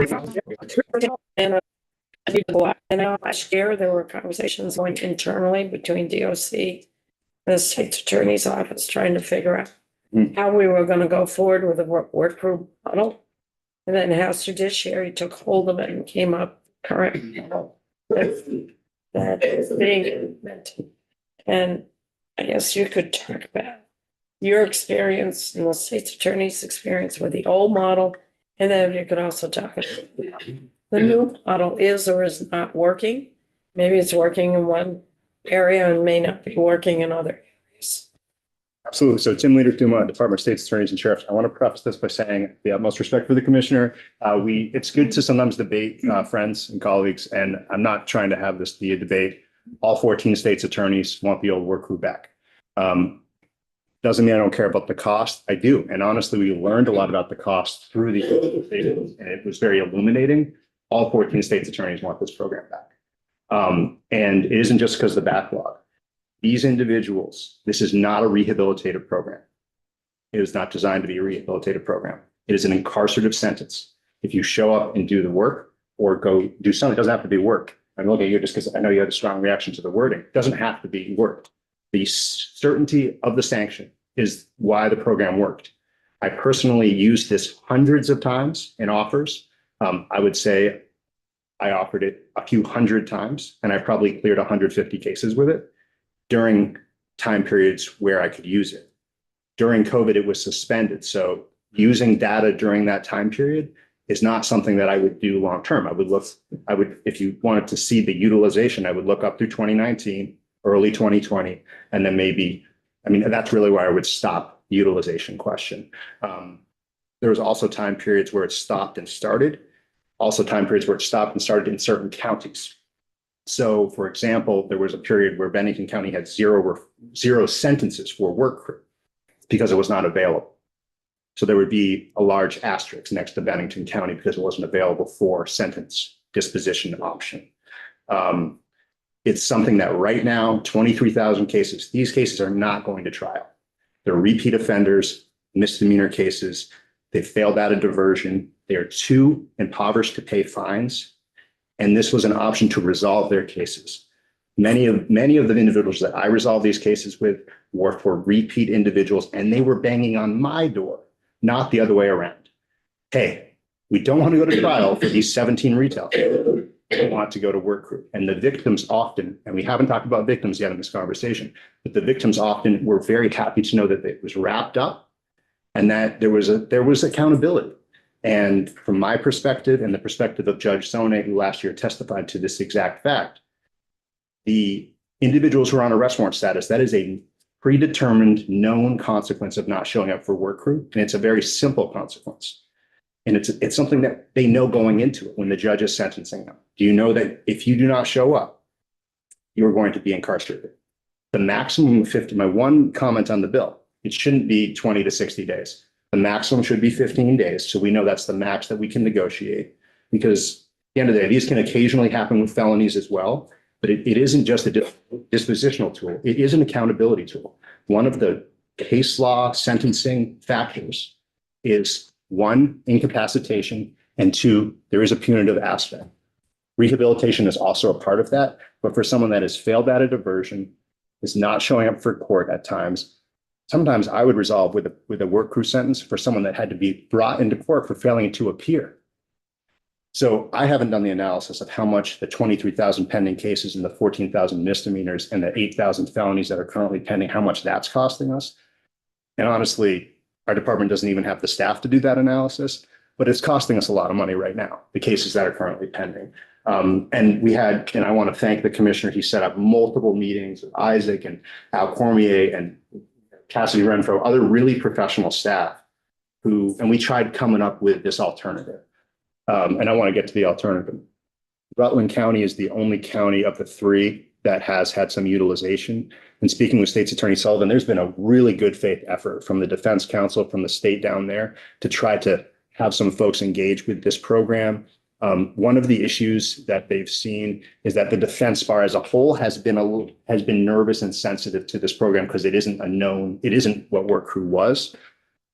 Speaker 1: last year, there were conversations going internally between DOC and the state's attorney's office trying to figure out how we were gonna go forward with the work crew model. And then House Judiciary took hold of it and came up current model. And that is being implemented. And I guess you could talk about your experience and the state's attorney's experience with the old model. And then you could also talk about the new model is or is not working. Maybe it's working in one area and may not be working in other areas.
Speaker 11: Absolutely. So Tim Leader-Duma, Department of State's Attorneys and Sheriffs. I want to preface this by saying the utmost respect for the commissioner. It's good to sometimes debate friends and colleagues, and I'm not trying to have this be a debate. All 14 states' attorneys want the old work crew back. Doesn't mean I don't care about the cost. I do. And honestly, we learned a lot about the cost through the and it was very illuminating. All 14 states' attorneys want this program back. And it isn't just because of the backlog. These individuals, this is not a rehabilitative program. It is not designed to be a rehabilitative program. It is an incarcerative sentence. If you show up and do the work or go do something, it doesn't have to be work. I'm looking at you just because I know you had a strong reaction to the wording. It doesn't have to be work. The certainty of the sanction is why the program worked. I personally used this hundreds of times in offers. I would say I offered it a few hundred times, and I probably cleared 150 cases with it during time periods where I could use it. During COVID, it was suspended. So using data during that time period is not something that I would do long term. If you wanted to see the utilization, I would look up through 2019, early 2020, and then that's really where I would stop the utilization question. There was also time periods where it stopped and started, also time periods where it stopped and started in certain counties. So, for example, there was a period where Bennington County had zero sentences for work crew because it was not available. So there would be a large asterisk next to Bennington County because it wasn't available for sentence disposition option. It's something that right now, 23,000 cases, these cases are not going to trial. They're repeat offenders, misdemeanor cases. They failed out of diversion. They are too impoverished to pay fines. And this was an option to resolve their cases. Many of the individuals that I resolved these cases with were for repeat individuals, and they were banging on my door, not the other way around. Hey, we don't want to go to trial for these 17 retail. We want to go to work crew. And the victims often, and we haven't talked about victims yet in this conversation, but the victims often were very happy to know that it was wrapped up and that there was accountability. And from my perspective and the perspective of Judge Sone, who last year testified to this exact fact, the individuals who are on arrest warrant status, that is a predetermined known consequence of not showing up for work crew. And it's a very simple consequence. And it's something that they know going into it when the judge is sentencing them. Do you know that if you do not show up, you're going to be incarcerated? The maximum of 50, my one comment on the bill, it shouldn't be 20 to 60 days. The maximum should be 15 days. So we know that's the max that we can negotiate, because at the end of the day, these can occasionally happen with felonies as well, but it isn't just a dispositional tool. It is an accountability tool. One of the case law sentencing factors is 1, incapacitation, and 2, there is a punitive aspect. Rehabilitation is also a part of that, but for someone that has failed out of diversion, is not showing up for court at times, sometimes I would resolve with a work crew sentence for someone that had to be brought into court for failing to appear. So I haven't done the analysis of how much the 23,000 pending cases and the 14,000 misdemeanors and the 8,000 felonies that are currently pending, how much that's costing us. And honestly, our department doesn't even have the staff to do that analysis, but it's costing us a lot of money right now, the cases that are currently pending. And I want to thank the commissioner. He set up multiple meetings with Isaac and Al Cormier and Cassidy Renfro, other really professional staff and we tried coming up with this alternative. And I want to get to the alternative. Rutland County is the only county of the 3 that has had some utilization. And speaking with State's Attorney Sullivan, there's been a really good faith effort from the Defense Council, from the state down there, to try to have some folks engage with this program. One of the issues that they've seen is that the defense bar as a whole has been nervous and sensitive to this program because it isn't what work crew was.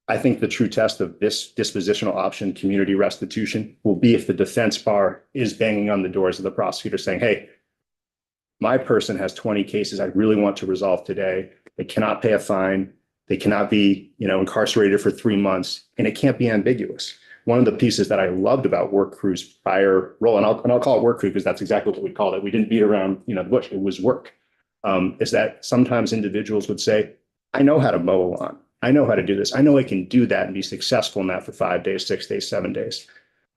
Speaker 11: I think the true test of this dispositional option, community restitution, will be if the defense bar is banging on the doors of the prosecutor saying, hey, my person has 20 cases I really want to resolve today. They cannot pay a fine. They cannot be, incarcerated for 3 months, and it can't be ambiguous. one of the pieces that I loved about Work Crew's prior role, and I'll call it Work Crew because that's exactly what we called it. We didn't beat around, the bush. It was work. Is that sometimes individuals would say, I know how to mow a lawn. I know how to do this. I know I can do that and be successful in that for 5 days, 6 days, 7 days.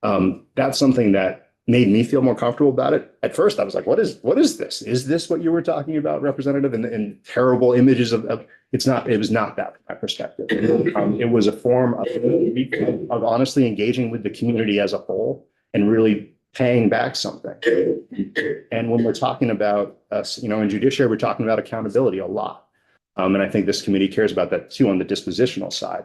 Speaker 11: That's something that made me feel more comfortable about it. At first, I was like, what is this? Is this what you were talking about, Representative? And terrible images of it was not that from my perspective. It was a form of honestly engaging with the community as a whole and really paying back something. And when we're talking about us, in judiciary, we're talking about accountability a lot. And I think this committee cares about that too on the dispositional side.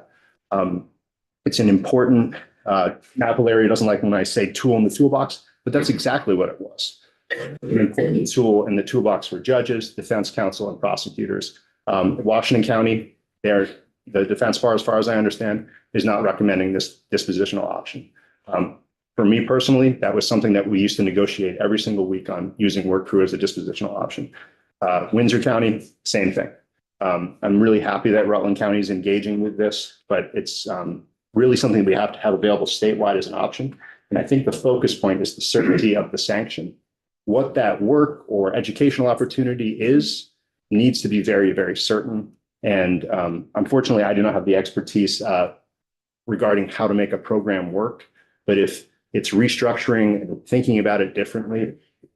Speaker 11: It's an important, Capillary doesn't like when I say tool in the toolbox, but that's exactly what it was. An important tool in the toolbox for judges, defense counsel, and prosecutors. Washington County, the defense bar, as far as I understand, is not recommending this dispositional option. For me personally, that was something that we used to negotiate every single week on using Work Crew as a dispositional option. Windsor County, same thing. I'm really happy that Rutland County is engaging with this, but it's really something we have to have available statewide as an option. And I think the focus point is the certainty of the sanction. What that work or educational opportunity is needs to be very, very certain. And unfortunately, I do not have the expertise regarding how to make a program work. But if it's restructuring and thinking about it differently,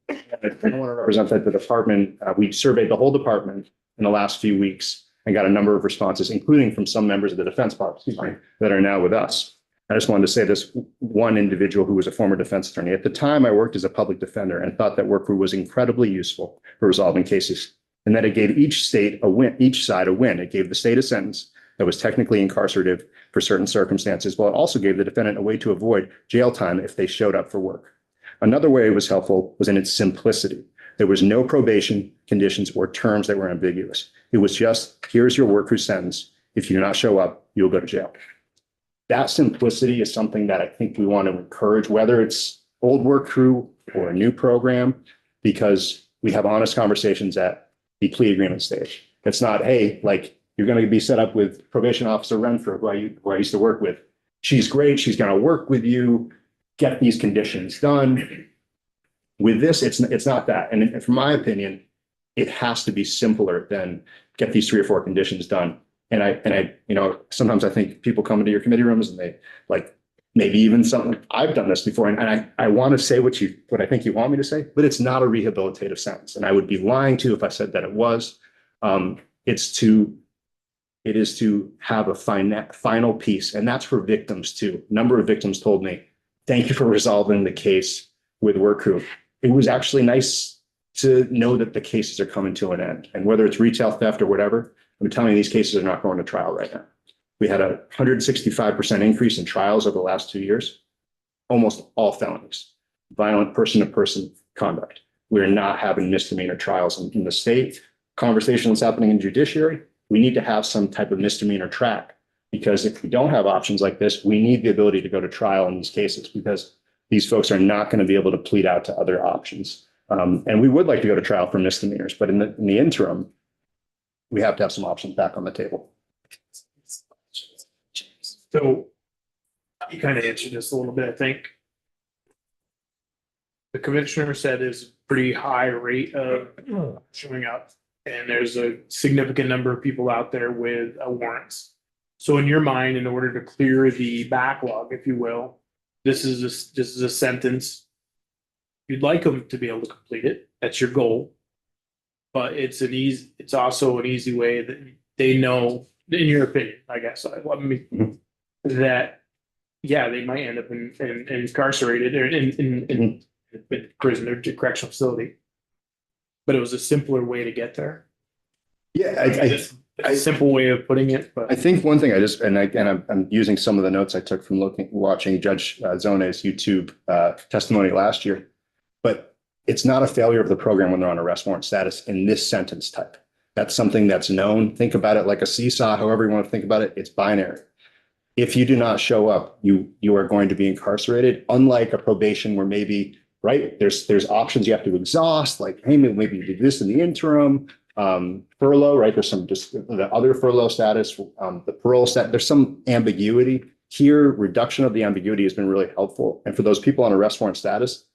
Speaker 11: I don't want to represent that the department, we surveyed the whole department in the last few weeks and got a number of responses, including from some members of the defense department that are now with us. I just wanted to say this one individual who was a former defense attorney. At the time, I worked as a public defender and thought that Work Crew was incredibly useful for resolving cases, and that it gave each side a win. It gave the state a sentence that was technically incarcerative for certain circumstances, while it also gave the defendant a way to avoid jail time if they showed up for work. Another way it was helpful was in its simplicity. There was no probation conditions or terms that were ambiguous. It was just, here's your Work Crew sentence. If you do not show up, you'll go to jail. That simplicity is something that I think we want to encourage, whether it's old Work Crew or a new program, because we have honest conversations at the plea agreement stage. It's not, hey, like you're going to be set up with probation officer Renfrew, who I used to work with. She's great. She's going to work with you, get these conditions done. With this, it's not that. And from my opinion, it has to be simpler than get these 3 or 4 conditions done. And I, sometimes I think people come into your committee rooms and they like, maybe even something, I've done this before. And I want to say what I think you want me to say, but it's not a rehabilitative sentence. And I would be lying to you if I said that it was. It is to have a final piece. And that's for victims too. A number of victims told me, thank you for resolving the case with Work Crew. It was actually nice to know that the cases are coming to an end. And whether it's retail theft or whatever, I'm telling you, these cases are not going to trial right now. We had a 165% increase in trials over the last 2 years, almost all felonies, violent person-to-person conduct. We're not having misdemeanor trials in the state. Conversation that's happening in judiciary, we need to have some type of misdemeanor track, because if we don't have options like this, we need the ability to go to trial in these cases, because these folks are not going to be able to plead out to other options. And we would like to go to trial for misdemeanors, but in the interim, we have to have some options back on the table.
Speaker 10: So you kind of answered this a little bit, I think. The commissioner said there's a pretty high rate of showing up, and there's a significant number of people out there with warrants. So in your mind, in order to clear the backlog, if you will, this is a sentence. You'd like them to be able to complete it. That's your goal. But it's also an easy way that they know, in your opinion, I guess, that, yeah, they might end up incarcerated or in prison or correctional facility. But it was a simpler way to get there.
Speaker 11: Yeah,
Speaker 10: It's a simple way of putting it. But
Speaker 11: I think one thing I'm using some of the notes I took from watching Judge Zone's YouTube testimony last year, but it's not a failure of the program when they're on arrest warrant status in this sentence type. That's something that's known. Think about it like a seesaw, however you want to think about it. It's binary. If you do not show up, you are going to be incarcerated, unlike a probation where maybe, right, there's options you have to exhaust, like, hey, maybe you do this in the interim, furlough, right? There's some just the other furlough status, the parole status, there's some ambiguity. here, reduction of the ambiguity has been really helpful. And for those people on arrest warrant status,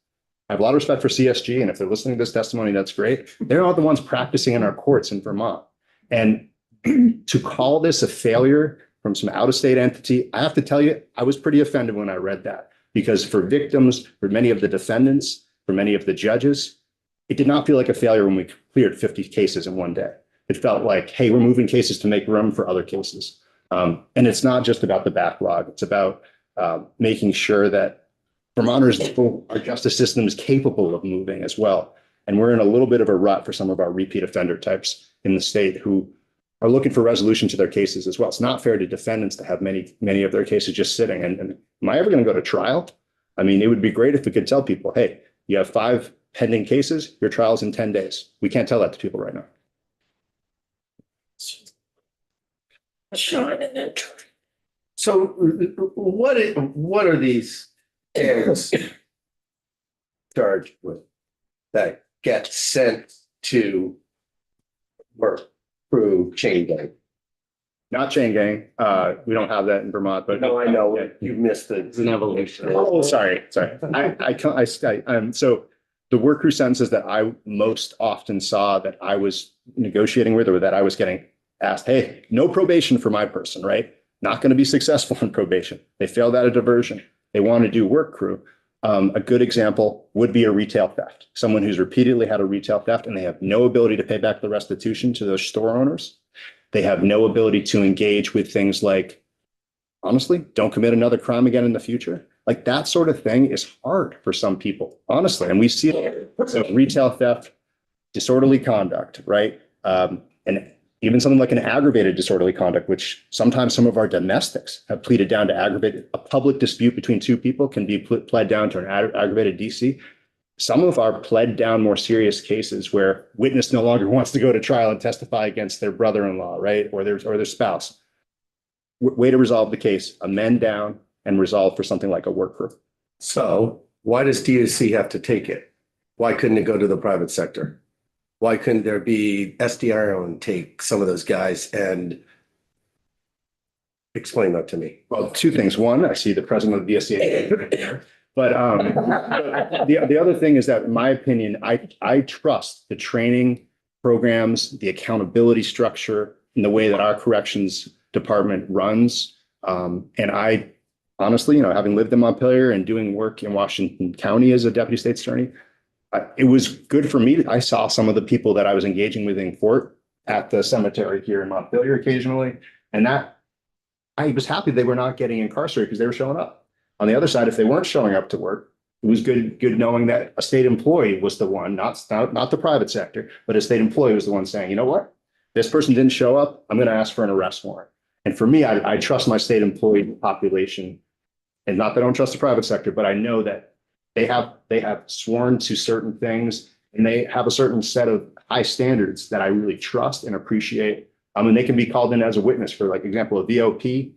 Speaker 11: I have a lot of respect for CSG, and if they're listening to this testimony, that's great. They're not the ones practicing in our courts in Vermont. And to call this a failure from some out-of-state entity, I have to tell you, I was pretty offended when I read that, because for victims, for many of the defendants, for many of the judges, it did not feel like a failure when we cleared 50 cases in one day. It felt like, hey, we're moving cases to make room for other cases. And it's not just about the backlog. It's about making sure that Vermonters, our justice system is capable of moving as well. And we're in a little bit of a rut for some of our repeat offender types in the state who are looking for resolution to their cases as well. It's not fair to defendants to have many of their cases just sitting. And am I ever going to go to trial? I mean, it would be great if we could tell people, hey, you have 5 pending cases, your trial's in 10 days. We can't tell that to people right now.
Speaker 1: Sean and then Troy.
Speaker 3: So what are these kids charged with that get sent to work through chain gang?
Speaker 11: Not chain gang. We don't have that in Vermont, but
Speaker 3: No, I know, you missed it.
Speaker 5: It's an evolution.
Speaker 11: Oh, sorry. So the work crew sentences that I most often saw that I was negotiating with, or that I was getting asked, hey, no probation for my person, right? Not going to be successful in probation. They failed at a diversion. They want to do work crew. A good example would be a retail theft. Someone who's repeatedly had a retail theft and they have no ability to pay back the restitution to those store owners. They have no ability to engage with things like, honestly, don't commit another crime again in the future. Like that sort of thing is hard for some people, honestly. And we see it. So retail theft, disorderly conduct, right? And even something like an aggravated disorderly conduct, which sometimes some of our domestics have pleaded down to aggravated. A public dispute between 2 people can be pled down to an aggravated DC. Some of our pled down more serious cases where witness no longer wants to go to trial and testify against their brother-in-law, right? Or their spouse. Way to resolve the case, amend down and resolve for something like a work crew.
Speaker 3: So why does DOC have to take it? Why couldn't it go to the private sector? Why couldn't there be SDR and take some of those guys and explain that to me?
Speaker 11: Well, 2 things. One, I see the president of the DSCA. But the other thing is that, in my opinion, I trust the training programs, the accountability structure, and the way that our corrections department runs. And I honestly, having lived in Montpelier and doing work in Washington County as a deputy state's attorney, it was good for me. I saw some of the people that I was engaging with in court at the cemetery here in Montpelier occasionally, and that I was happy they were not getting incarcerated because they were showing up. On the other side, if they weren't showing up to work, it was good knowing that a state employee was the one, not the private sector, but a state employee was the one saying, you know what, this person didn't show up, I'm going to ask for an arrest warrant. And for me, I trust my state employee population, and not that I don't trust the private sector, but I know that they have sworn to certain things and they have a certain set of high standards that I really trust and appreciate. And they can be called in as a witness for, like, example, a VOP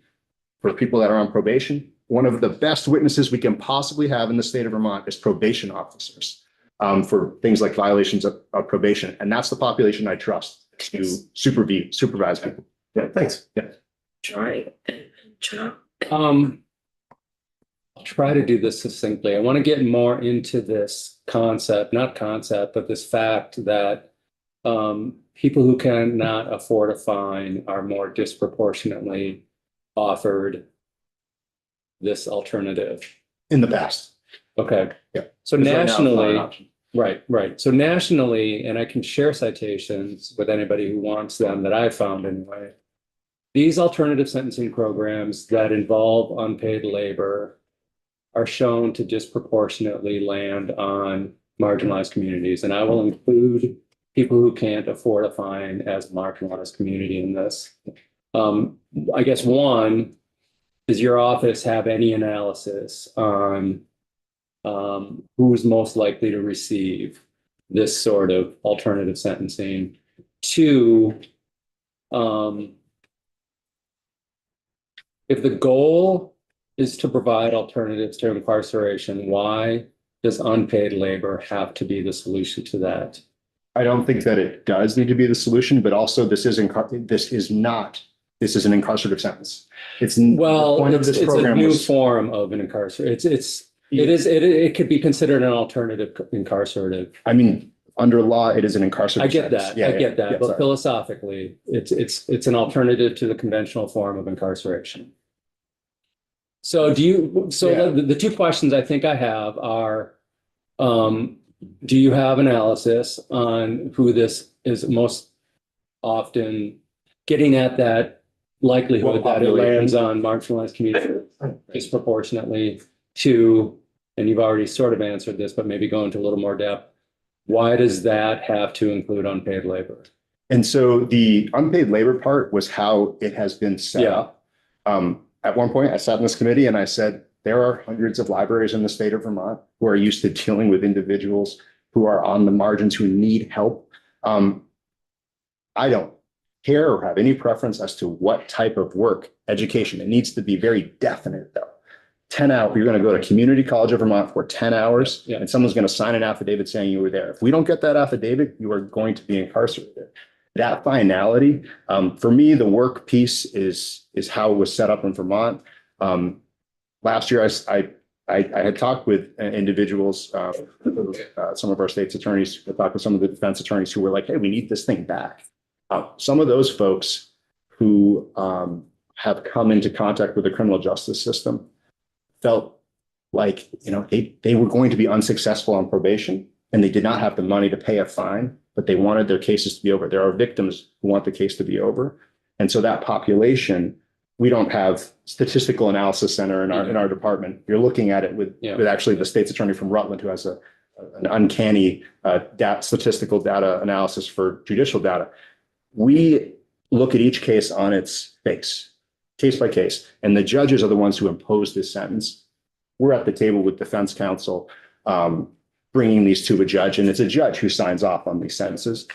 Speaker 11: for people that are on probation. One of the best witnesses we can possibly have in the state of Vermont is probation officers for things like violations of probation. And that's the population I trust to supervise people.
Speaker 3: Yeah, thanks.
Speaker 11: Yeah.
Speaker 1: Troy and John.
Speaker 5: I'll try to do this succinctly. I want to get more into this not concept, but this fact that people who cannot afford a fine are more disproportionately offered this alternative.
Speaker 11: In the past.
Speaker 5: Okay.
Speaker 11: Yeah.
Speaker 5: So
Speaker 11: Because right now it's not an
Speaker 5: nationally,
Speaker 11: option.
Speaker 5: right. So nationally, and I can share citations with anybody who wants them that I found anyway. These alternative sentencing programs that involve unpaid labor are shown to disproportionately land on marginalized communities. And I will include people who can't afford a fine as a marginalized community in this. I guess one, does your office have any analysis on who's most likely to receive this sort of alternative sentencing? 2, if the goal is to provide alternatives to incarceration, why does unpaid labor have to be the solution to that?
Speaker 11: I don't think that it does need to be the solution, but also this is not this is an incarcerative sentence. The
Speaker 5: Well,
Speaker 11: point of
Speaker 5: it's
Speaker 11: this
Speaker 5: a
Speaker 11: program
Speaker 5: new
Speaker 11: was-
Speaker 5: form of an incarceration. It could be considered an alternative incarcerative.
Speaker 11: I mean, under law, it is an incarcerative.
Speaker 5: I get
Speaker 11: sentence.
Speaker 5: that.
Speaker 11: Yeah,
Speaker 5: I
Speaker 11: yeah,
Speaker 5: get that.
Speaker 11: yeah,
Speaker 5: But
Speaker 11: sorry.
Speaker 5: philosophically, it's an alternative to the conventional form of incarceration. So
Speaker 11: Yeah.
Speaker 5: the two questions I think I have are, do you have analysis on who this is most often getting at that likelihood
Speaker 11: What
Speaker 5: that it
Speaker 11: population?
Speaker 5: lands on marginalized communities disproportionately to, and you've already sort of answered this, but maybe go into a little more depth. Why does that have to include unpaid labor?
Speaker 11: And so the unpaid labor part was how it has been set
Speaker 5: Yeah.
Speaker 11: up. At one point, I sat in this committee and I said, there are hundreds of libraries in the state of Vermont who are used to dealing with individuals who are on the margins, who need help. I don't care or have any preference as to what type of work, education. It needs to be very definite though. 10 hours, you're going to go to Community College of Vermont for 10 hours
Speaker 5: Yeah.
Speaker 11: and someone's going to sign an affidavit saying you were there. If we don't get that affidavit, you are going to be incarcerated. That finality, for me, the work piece is how it was set up in Vermont. Last year, I had talked with individuals, some of our state's attorneys, I talked with some of the defense attorneys who were like, hey, we need this thing back. Some of those folks who have come into contact with the criminal justice system felt like, they were going to be unsuccessful on probation and they did not have the money to pay a fine, but they wanted their cases to be over. There are victims who want the case to be over. And so that population, we don't have statistical analysis center in our department. You're looking at it with actually the state's attorney from Rutland, who has an uncanny statistical data analysis for judicial data. We look at each case on its face, case by case, and the judges are the ones who impose this sentence. We're at the table with defense counsel, bringing these to a judge, and it's a judge who signs off on these sentences.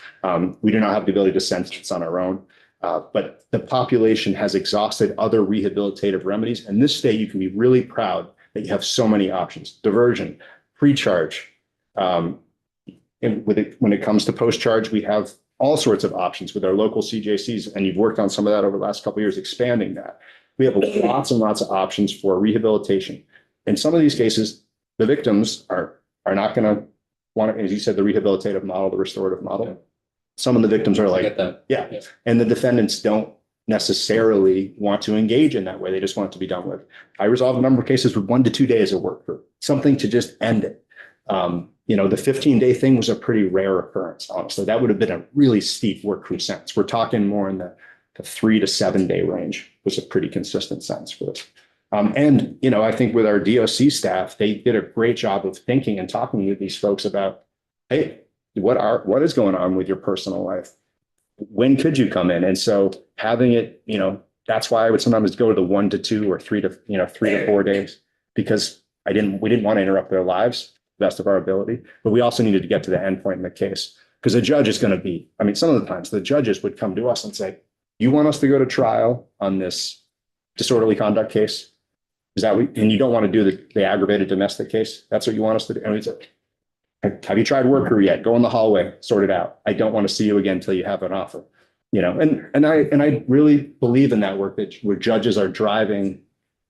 Speaker 11: We do not have the ability to sentence on our own. But the population has exhausted other rehabilitative remedies. And this state, you can be really proud that you have so many options: diversion, pre-charge. And when it comes to post-charge, we have all sorts of options with our local CJCs. And you've worked on some of that over the last couple of years, expanding that. We have lots and lots of options for rehabilitation. In some of these cases, the victims are not going to want to, as you said, the rehabilitative model, the restorative model. Some of the victims are
Speaker 5: I
Speaker 11: like,
Speaker 5: get that.
Speaker 11: yeah. And the defendants don't necessarily want to engage in that way. They just want it to be done with. I resolved a number of cases with 1 to 2 days of work for something to just end it. The 15-day thing was a pretty rare occurrence, honestly. That would have been a really steep work crew sentence. We're talking more in the 3 to 7 day range was a pretty consistent sentence for this. I think with our DOC staff, they did a great job of thinking and talking with these folks about, hey, what is going on with your personal life? When could you come in? And so having it, that's why I would sometimes go to the 1 to 2 or 3 to 4 days, because we didn't want to interrupt their lives to the best of our ability, but we also needed to get to the end point in the case, because the judge is going to be, some of the times the judges would come to us and say, you want us to go to trial on this disorderly conduct case? And you don't want to do the aggravated domestic case? That's what you want us to do? And we said, have you tried work crew yet? Go in the hallway, sort it out. I don't want to see you again until you have an offer. And I really believe in that work, where judges are driving,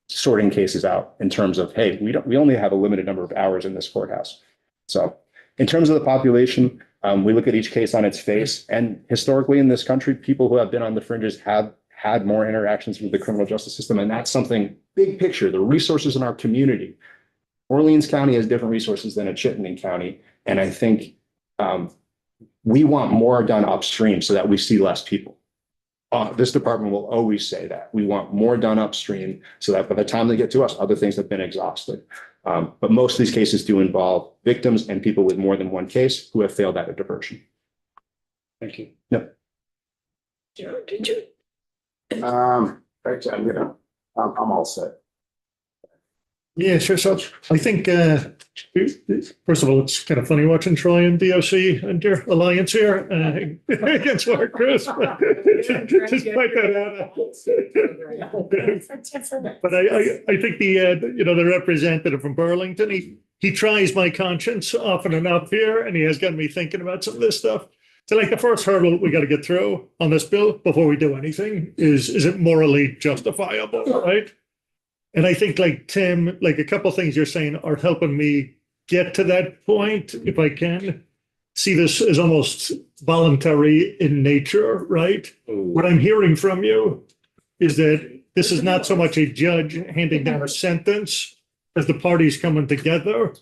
Speaker 11: sorting cases out in terms of, hey, we only have a limited number of hours in this courthouse. So in terms of the population, we look at each case on its face. And historically in this country, people who have been on the fringes have had more interactions with the criminal justice system. And that's something big picture, the resources in our community. Orleans County has different resources than a Chittenden County. And I think we want more done upstream so that we see less people. This department will always say that. We want more done upstream so that by the time they get to us, other things have been exhausted. But most of these cases do involve victims and people with more than one case who have failed at a diversion.
Speaker 5: Thank you.
Speaker 11: Yep.
Speaker 1: Did you?
Speaker 8: Actually, I'm all set.
Speaker 6: Yeah, sure. So I think, first of all, it's kind of funny watching Troy and DOC and your alliance here against Mark Chris. Just point that out. But I think the representative from Burlington, he tries my conscience often enough here, and he has got me thinking about some of this stuff. So like the first hurdle we got to get through on this bill before we do anything is it morally justifiable, right? And I think like Tim, like a couple of things you're saying are helping me get to that point, if I can see this as almost voluntary in nature, right? What I'm hearing from you is that this is not so much a judge handing down a sentence as the parties coming together.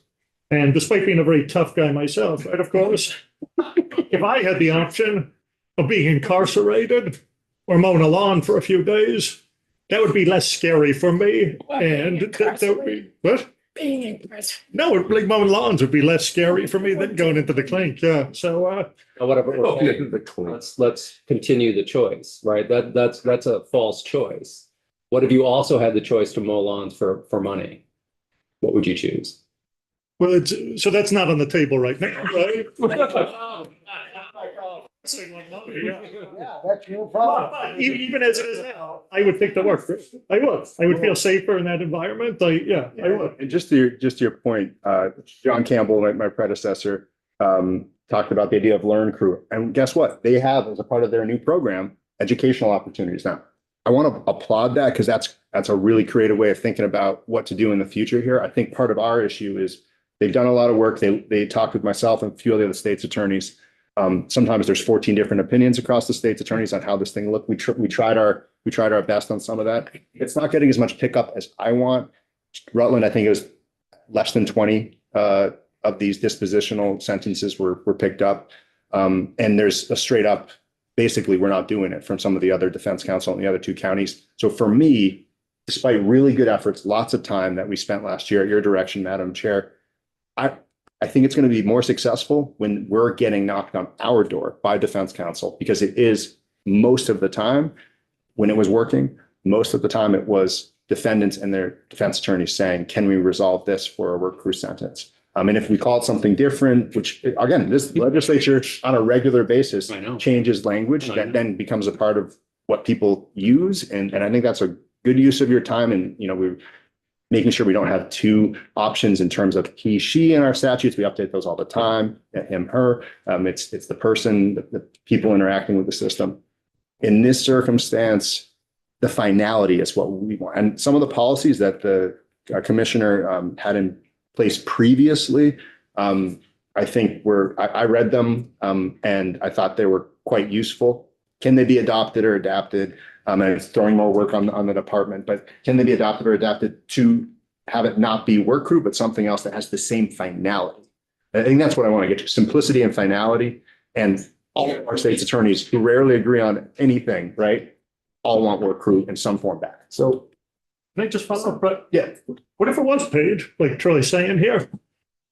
Speaker 6: And despite being a very tough guy myself, right, of course, if I had the option of being incarcerated or mowing a lawn for a few days, that would be less scary for me. And that would be, what?
Speaker 1: Being impressed.
Speaker 6: No, like mowing lawns would be less scary for me than going into the clink. Yeah. So,
Speaker 5: Whatever.
Speaker 3: Oh, the clean.
Speaker 5: Let's continue the choice, right? That's a false choice. What if you also had the choice to mow lawns for money? What would you choose?
Speaker 6: well, so that's not on the table right now, right?
Speaker 9: That's your problem.
Speaker 6: But even as it is now, I would take the work. I would feel safer in that environment. I would.
Speaker 11: And just to your point, John Campbell, my predecessor, talked about the idea of Learn Crew. And guess what? They have, as a part of their new program, educational opportunities. Now, I want to applaud that because that's a really creative way of thinking about what to do in the future here. I think part of our issue is they've done a lot of work. They talked with myself and a few of the other state's attorneys. Sometimes there's 14 different opinions across the state's attorneys on how this thing looked. We tried our best on some of that. It's not getting as much pickup as I want. Rutland, I think it was less than 20 of these dispositional sentences were picked up. And there's a straight up, basically, we're not doing it from some of the other defense counsel in the other two counties. So for me, despite really good efforts, lots of time that we spent last year at your direction, Madam Chair, I think it's going to be more successful when we're getting knocked on our door by defense counsel, because it is most of the time when it was working, most of the time it was defendants and their defense attorneys saying, can we resolve this for a work crew sentence? And if we call it something different, which again, this legislature on a regular basis changes language that then becomes a part of what people use. And I think that's a good use of your time. And, we're making sure we don't have two options in terms of he, she in our statutes. We update those all the time, him, her. It's the person, the people interacting with the system. In this circumstance, the finality is what we want. And some of the policies that the commissioner had in place previously, I think I read them and I thought they were quite useful. Can they be adopted or adapted? And it's throwing more work on the department, but can they be adopted or adapted to have it not be work crew, but something else that has the same finality? I think that's what I want to get to: simplicity and finality. And all of our state's attorneys, who rarely agree on anything, right, all want work crew in some form back. So
Speaker 6: Can I just follow up? Right? Yeah. What if it was paid, like Troy's saying here?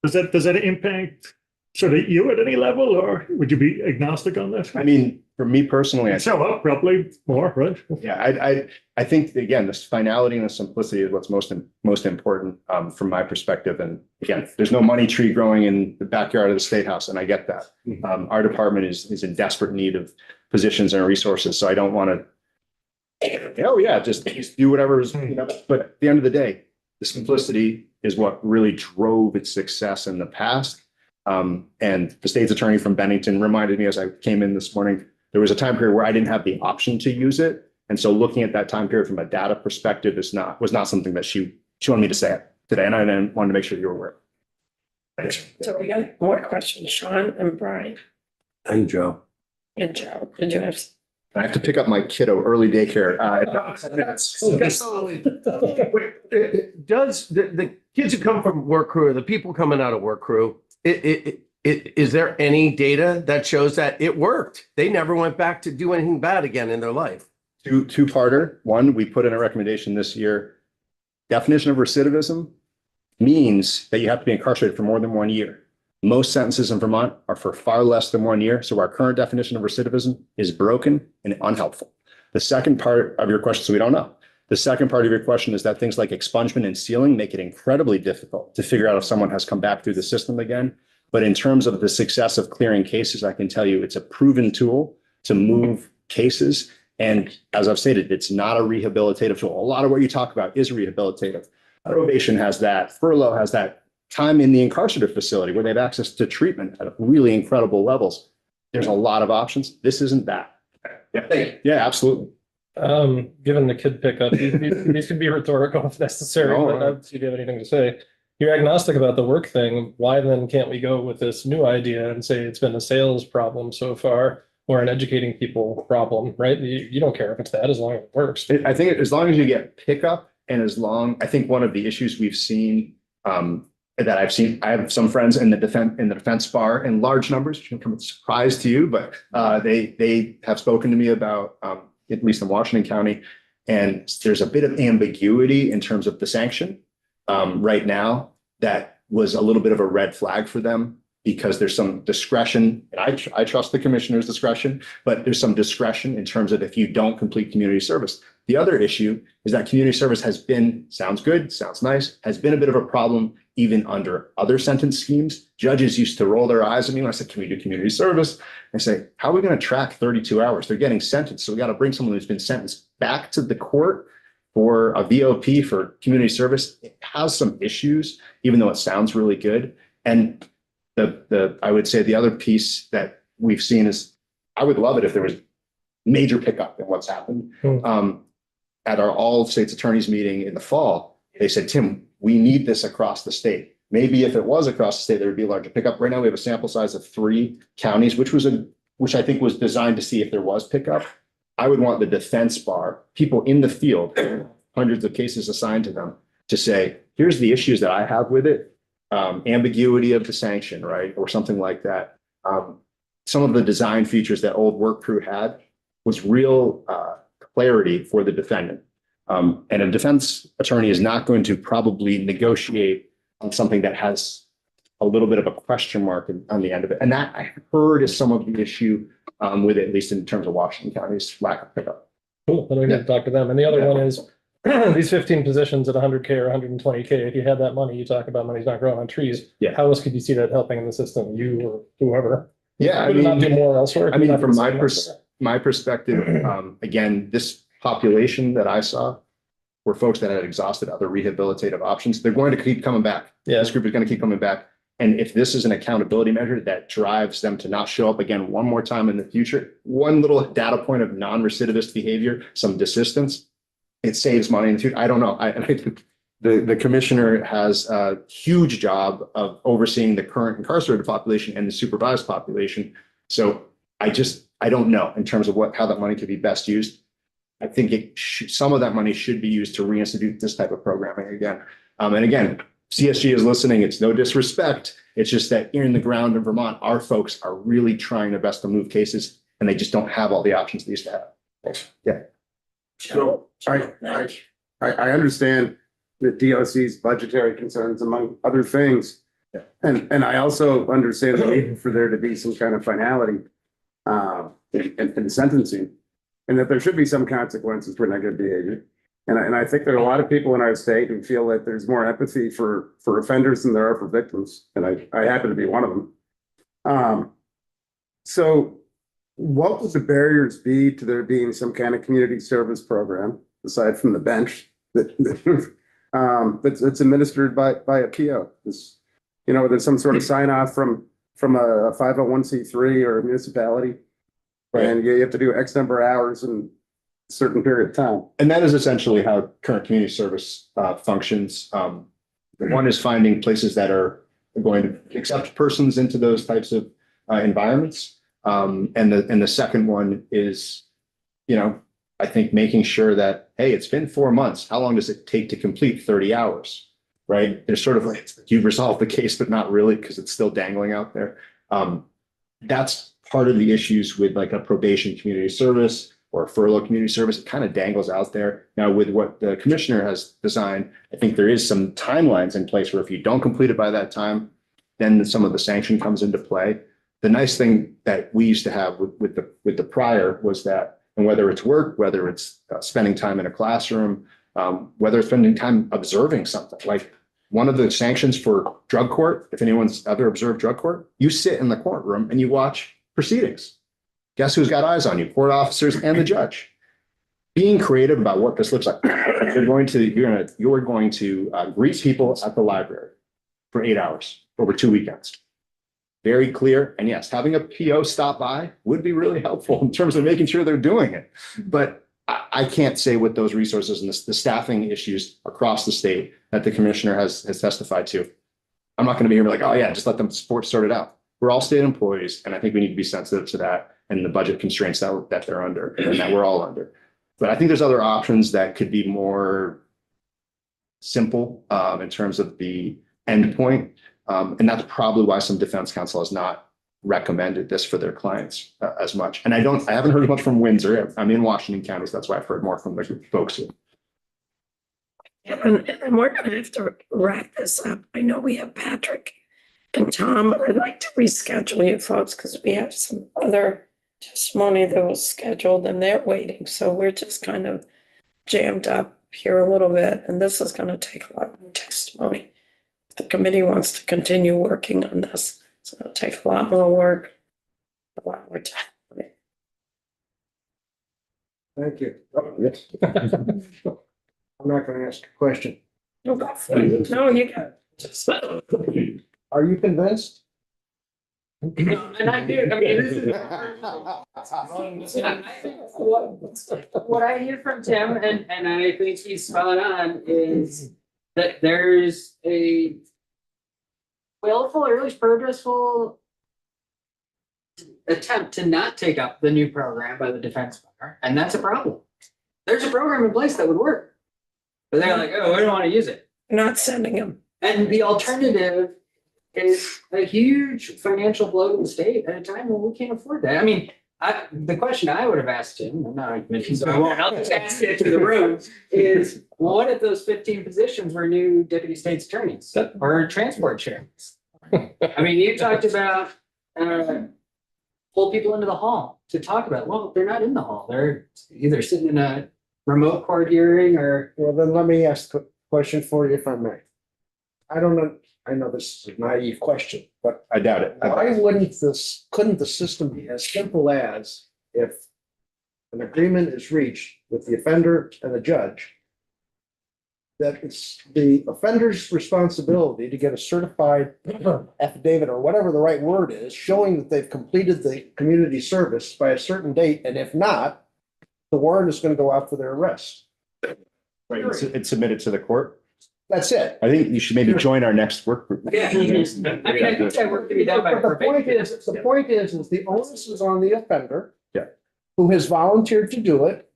Speaker 6: Does that impact sort of you at any level, or would you be agnostic on that?
Speaker 11: I mean, for me personally,
Speaker 6: Show up probably more, right?
Speaker 11: yeah, I think again, this finality and the simplicity is what's most important from my perspective. And again, there's no money tree growing in the backyard of the State House, and I get that. Our department is in desperate need of positions and resources, so I don't want to. Oh yeah, just do whatever is, But at the end of the day, the simplicity is what really drove its success in the past. And the state's attorney from Bennington reminded me as I came in this morning, there was a time period where I didn't have the option to use it. And so looking at that time period from a data perspective was not something that she wanted me to say it today. And I wanted to make sure you were aware.
Speaker 6: Thanks.
Speaker 1: So we got more questions, Sean and Brian
Speaker 3: And Joe.
Speaker 1: and Joe. Did you have?
Speaker 11: I have to pick up my kiddo early daycare.
Speaker 9: Does the kids who come from work crew, or the people coming out of work crew, is there any data that shows that it worked? They never went back to do anything bad again in their life.
Speaker 11: Two-parter. One, we put in a recommendation this year. Definition of recidivism means that you have to be incarcerated for more than 1 year. Most sentences in Vermont are for far less than 1 year. So our current definition of recidivism is broken and unhelpful. The second part of your question, so we don't know. The second part of your question is that things like expungement and sealing make it incredibly difficult to figure out if someone has come back through the system again. But in terms of the success of clearing cases, I can tell you it's a proven tool to move cases. And as I've stated, it's not a rehabilitative tool. A lot of what you talk about is rehabilitative. Probation has that. Furlough has that. Time in the incarcerative facility where they have access to treatment at really incredible levels. there's a lot of options. This isn't that. Yeah, yeah, absolutely.
Speaker 4: Given the kid pickup, these could be rhetorical if necessary,
Speaker 11: No,
Speaker 4: but
Speaker 11: no.
Speaker 4: I would see if you have anything to say. You're agnostic about the work thing. Why then can't we go with this new idea and say it's been a sales problem so far or an educating people problem, right? You don't care if it's that as long as it works.
Speaker 11: I think as long as you get pickup and I think one of the issues we've seen, that I have some friends in the defense bar in large numbers, which can come as a surprise to you, but they have spoken to me about, at least in Washington County, and there's a bit of ambiguity in terms of the sanction right now that was a little bit of a red flag for them because there's some discretion, and I trust the commissioner's discretion, but there's some discretion in terms of if you don't complete community service. The other issue is that community service sounds good, sounds nice, has been a bit of a problem even under other sentence schemes. Judges used to roll their eyes at me when I said, can we do community service? I say, how are we going to track 32 hours? They're getting sentenced. So we got to bring someone who's been sentenced back to the court for a VOP for community service. It has some issues, even though it sounds really good. And I would say the other piece that we've seen is I would love it if there was major pickup in what's happened. At our all states attorneys meeting in the fall, they said, Tim, we need this across the state. Maybe if it was across the state, there would be a larger pickup. Right now, we have a sample size of 3 counties, which I think was designed to see if there was pickup. I would want the defense bar, people in the field, hundreds of cases assigned to them, to say, here's the issues that I have with it. Ambiguity of the sanction, right? Or something like that. Some of the design features that old work crew had was real clarity for the defendant. And a defense attorney is not going to probably negotiate on something that has a little bit of a question mark on the end of it. And that I heard is some of the issue with it, at least in terms of Washington County's lack of pickup.
Speaker 4: Cool, then we need to talk to them. And the other one is these 15 positions at 100K or 120K, if you had that money, you talk about money's not growing on trees.
Speaker 11: Yeah.
Speaker 4: How else could you see that helping in the system, you or whoever?
Speaker 11: Yeah,
Speaker 4: Would it not do more elsewhere?
Speaker 11: I mean, from my perspective, again, this population that I saw were folks that had exhausted other rehabilitative options. They're going to keep coming back.
Speaker 4: Yeah.
Speaker 11: This group is going to keep coming back. And if this is an accountability measure that drives them to not show up again one more time in the future, one little data point of non-recidivist behavior, some desistance, it saves money in the future. I don't know. I think the commissioner has a huge job of overseeing the current incarcerated population and the supervised population. So I don't know in terms of how that money could be best used. I think some of that money should be used to reinstitute this type of programming again. And again, CSG is listening. It's no disrespect. It's just that in the ground in Vermont, our folks are really trying their best to move cases, and they just don't have all the options they used to have. Yeah.
Speaker 8: So I understand the DOC's budgetary concerns, among other things.
Speaker 11: Yeah.
Speaker 8: And I also understand the need for there to be some kind of finality in sentencing, and that there should be some consequences for negative behavior. And I think there are a lot of people in our state who feel that there's more empathy for offenders than there are for victims. And I happen to be one of them. So what would the barriers be to there being some kind of community service program, aside from the bench, that's administered by a PO? There's some sort of sign off from a 501c3 or a municipality. Right. And you have to do X number of hours in a certain period of time.
Speaker 11: And that is essentially how current community service functions. One is finding places that are going to accept persons into those types of environments. And the second one is, I think making sure that, hey, it's been 4 months. How long does it take to complete 30 hours? Right? There's sort of like, you've resolved the case, but not really, because it's still dangling out there. That's part of the issues with like a probation community service or a furlough community service. It kind of dangles out there. Now, with what the commissioner has designed, I think there is some timelines in place where if you don't complete it by that time, then some of the sanction comes into play. The nice thing that we used to have with the prior was that, and whether it's work, whether it's spending time in a classroom, whether it's spending time observing something, like one of the sanctions for drug court, if anyone's ever observed drug court, you sit in the courtroom and you watch proceedings. Guess who's got eyes on you? Court officers and the judge. Being creative about what this looks like. You're going to greet people at the library for 8 hours over 2 weekends. very clear. And yes, having a PO stop by would be really helpful in terms of making sure they're doing it. But I can't say with those resources and the staffing issues across the state that the commissioner has testified to. I'm not going to be here like, oh yeah, just let them sort it out. We're all state employees, and I think we need to be sensitive to that and the budget constraints that they're under and that we're all under. But I think there's other options that could be more simple in terms of the endpoint. And that's probably why some defense counsel has not recommended this for their clients as much. And I haven't heard much from Windsor. I'm in Washington County, so that's why I've heard more from the folks here.
Speaker 1: And we're gonna have to wrap this up. I know we have Patrick and Tom. I'd like to reschedule you folks because we have some other testimony that was scheduled and they're waiting. So we're just kind of jammed up here a little bit, and this is gonna take a lot more testimony. The committee wants to continue working on this. So it'll take a lot more work, a lot more time.
Speaker 12: Thank you. Yes. I'm not gonna ask a question.
Speaker 1: No, go for it. No, you got it. Just-
Speaker 12: Are you convinced?
Speaker 2: And I do, I mean, this is. What I hear from Tim, and I think he's spot on, is that there's a willful or at least purposeful attempt to not take up the new program by the defense fund, and that's a problem. There's a program in place that would work, but they're like, oh, we don't want to use it.
Speaker 1: Not sending them.
Speaker 2: And the alternative is a huge financial blow to the state at a time when we can't afford that. I mean, the question I would have asked him, I'm not a committee, so I won't, I'll just ask it to the room, is what if those 15 positions were new deputy state's attorneys or transport sheriffs? I mean, you talked about pull people into the hall to talk about, well, they're not in the hall. They're either sitting in a remote court hearing or.
Speaker 12: Well, then let me ask a question for you if I may. I don't know, I know this is a naive question, but
Speaker 11: I doubt it.
Speaker 12: why couldn't the system be as simple as if an agreement is reached with the offender and the judge, that it's the offender's responsibility to get a certified affidavit or whatever the right word is, showing that they've completed the community service by a certain date, and if not, the warrant is going to go out for their arrest.
Speaker 11: Right, it's submitted to the court.
Speaker 12: That's it.
Speaker 11: I think you should maybe join our next work group.
Speaker 2: Yeah. I mean, I think that work to be done by.
Speaker 12: But the point is the onus is on the offender.
Speaker 11: Yeah.
Speaker 12: Who has volunteered to do it.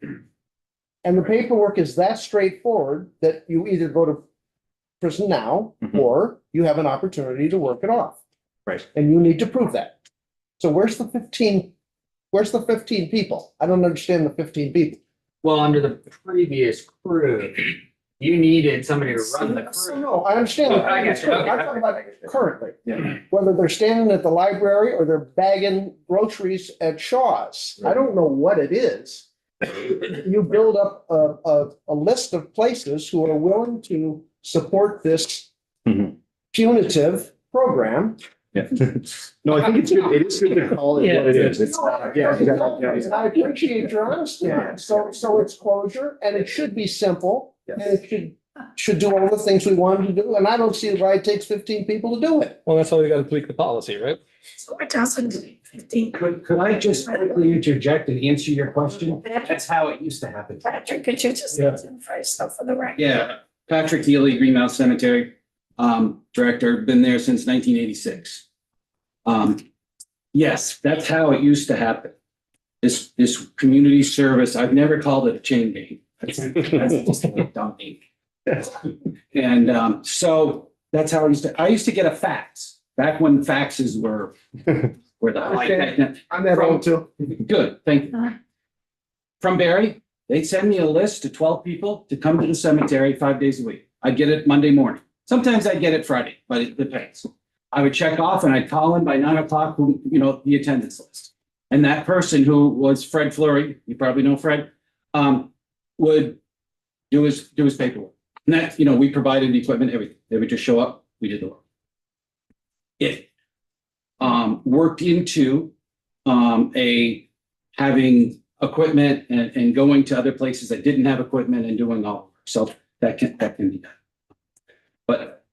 Speaker 12: And the paperwork is that straightforward that you either go to prison now,
Speaker 11: Mhm.
Speaker 12: or you have an opportunity to work it off.
Speaker 11: Right.
Speaker 12: And you need to prove that. So where's the 15 people? I don't understand the 15 people.
Speaker 2: Well, under the previous crew, you needed somebody to run the
Speaker 12: So
Speaker 2: crew.
Speaker 12: no, I understand.
Speaker 2: Oh, I get you. Okay.
Speaker 12: I'm talking about currently.
Speaker 11: Yeah.
Speaker 12: Whether they're standing at the library or they're bagging groceries at Shaw's. I don't know what it is. You build up a list of places who are willing to support this
Speaker 11: Mhm.
Speaker 12: punitive program.
Speaker 11: Yeah. No, I think it's good. It is good to call it what it is. It's
Speaker 12: And I appreciate your honesty. So it's closure, and it should be simple, and it should do all the things we wanted to do, and I don't see why it takes 15 people to do it.
Speaker 4: Well, that's why we gotta tweak the policy, right?
Speaker 1: So it doesn't take 15.
Speaker 13: Could I just quickly interject and answer your question? That's how it used to happen.
Speaker 1: Patrick, could you just
Speaker 4: Yeah.
Speaker 1: identify yourself for the record?
Speaker 13: Yeah, Patrick Healy, Green Mountain Cemetery, director, been there since 1986. Yes, that's how it used to happen. This community service, I've never called it a chain gang. That's just a dumb name. And so that's how I used to get a fax back when faxes were the high.
Speaker 12: I'm that old too.
Speaker 13: Good, thank you. From Barry, they'd send me a list of 12 people to come to the cemetery 5 days a week. I'd get it Monday morning. Sometimes I'd get it Friday, but it depends. I would check off and I'd call in by 9 o'clock, the attendance list. And that person, who was Fred Fleury, you probably know Fred, would do his paperwork. And that, we provided the equipment, everything. They would just show up, we did the work. It worked into having equipment and going to other places that didn't have equipment and doing all the work. So that can be done. But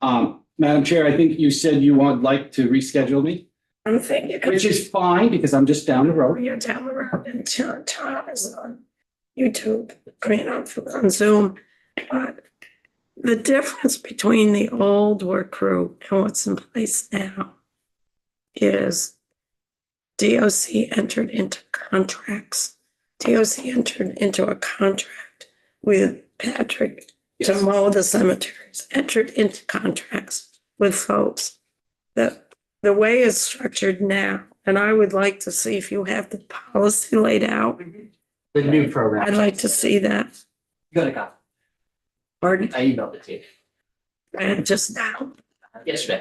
Speaker 13: Madam Chair, I think you said you would like to reschedule me.
Speaker 1: I'm thinking.
Speaker 13: which is fine because I'm just down the road.
Speaker 1: You're down the road and Tom is on YouTube, I mean, on Zoom. But the difference between the old work crew and what's in place now is DOC entered into contracts. DOC entered into a contract with Patrick to
Speaker 13: Yes.
Speaker 1: mow the cemeteries, entered into contracts with folks. The way it's structured now, and I would like to see if you have the policy laid out.
Speaker 13: The new program.
Speaker 1: I'd like to see that.
Speaker 13: You got a copy.
Speaker 1: Pardon?
Speaker 13: I emailed it to you.
Speaker 1: And just now.
Speaker 13: Yes, ma'am.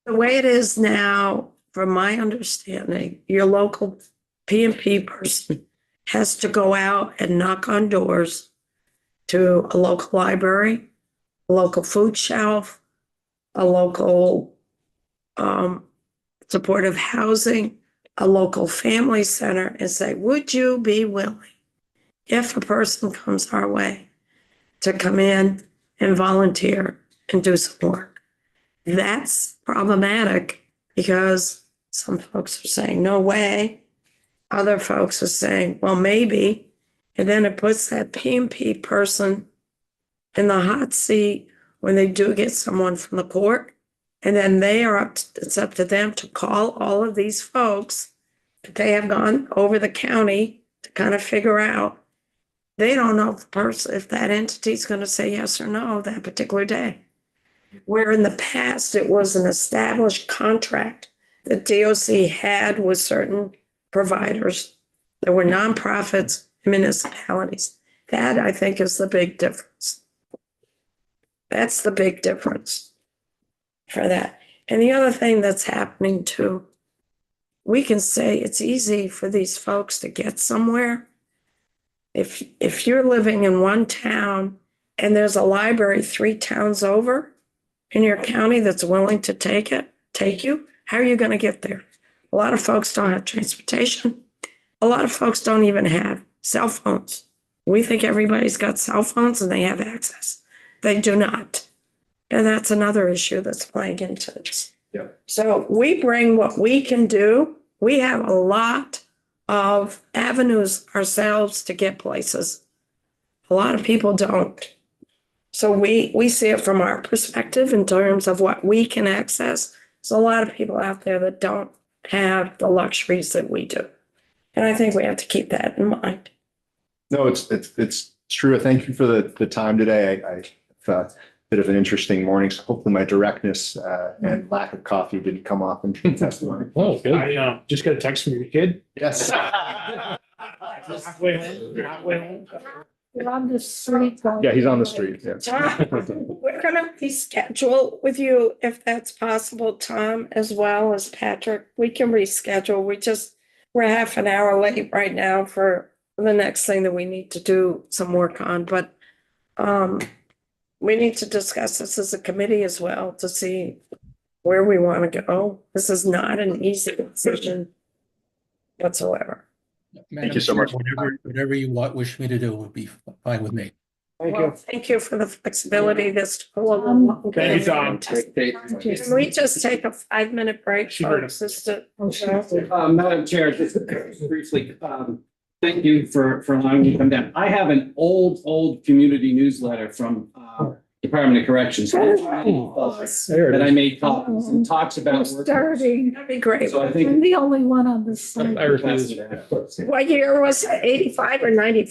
Speaker 1: The way it is now, from my understanding, your local P&P person has to go out and knock on doors to a local library, a local food shelf, a local supportive housing, a local family center, and say, would you be willing, if a person comes our way, to come in and volunteer and do some work? That's problematic because some folks are saying, no way. Other folks are saying, well, maybe. And then it puts that P&P person in the hot seat when they do get someone from the court. And then it's up to them to call all of these folks that they have gone over the county to kind of figure out. They don't know if that entity is going to say yes or no that particular day. Where in the past, it was an established contract that DOC had with certain providers that were nonprofits and municipalities. That, I think, is the big difference. That's the big difference for that. And the other thing that's happening too, we can say it's easy for these folks to get somewhere. If you're living in one town and there's a library 3 towns over in your county that's willing to take you, how are you going to get there? A lot of folks don't have transportation. A lot of folks don't even have cell phones. We think everybody's got cell phones and they have access. They do not. And that's another issue that's playing into this.
Speaker 11: Yeah.
Speaker 1: So we bring what we can do. We have a lot of avenues ourselves to get places. A lot of people don't. So we see it from our perspective in terms of what we can access. There's a lot of people out there that don't have the luxuries that we do. And I think we have to keep that in mind.
Speaker 11: No, it's true. Thank you for the time today. I a bit of an interesting morning. So hopefully my directness and lack of coffee didn't come off in testimony.
Speaker 4: Oh, good.
Speaker 10: I just got a text from your kid.
Speaker 11: Yes.
Speaker 10: Halfway home.
Speaker 1: You're on the street.
Speaker 11: Yeah, he's on the street. Yeah.
Speaker 1: Tom, we're gonna reschedule with you if that's possible, Tom, as well as Patrick. We can reschedule. We're half an hour late right now for the next thing that we need to do some work on, but we need to discuss this as a committee as well to see where we want to go. This is not an easy decision whatsoever.
Speaker 11: Thank you so much.
Speaker 14: Whatever you wish me to do would be fine with me.
Speaker 1: Thank you for the flexibility this. Can
Speaker 10: Thank you, Tom.
Speaker 1: we just take a 5-minute break?
Speaker 10: Sure.
Speaker 1: Folks, just to-
Speaker 13: Madam Chair, just briefly, thank you for allowing me to come down. I have an old community newsletter from Department of Corrections
Speaker 4: There it
Speaker 13: that I
Speaker 4: is.
Speaker 13: made copies and talks about work.
Speaker 1: Starting, that'd be great.
Speaker 13: So I think
Speaker 1: I'm the only one on this side.
Speaker 4: I refuse.
Speaker 1: What year was it? 85 or 95?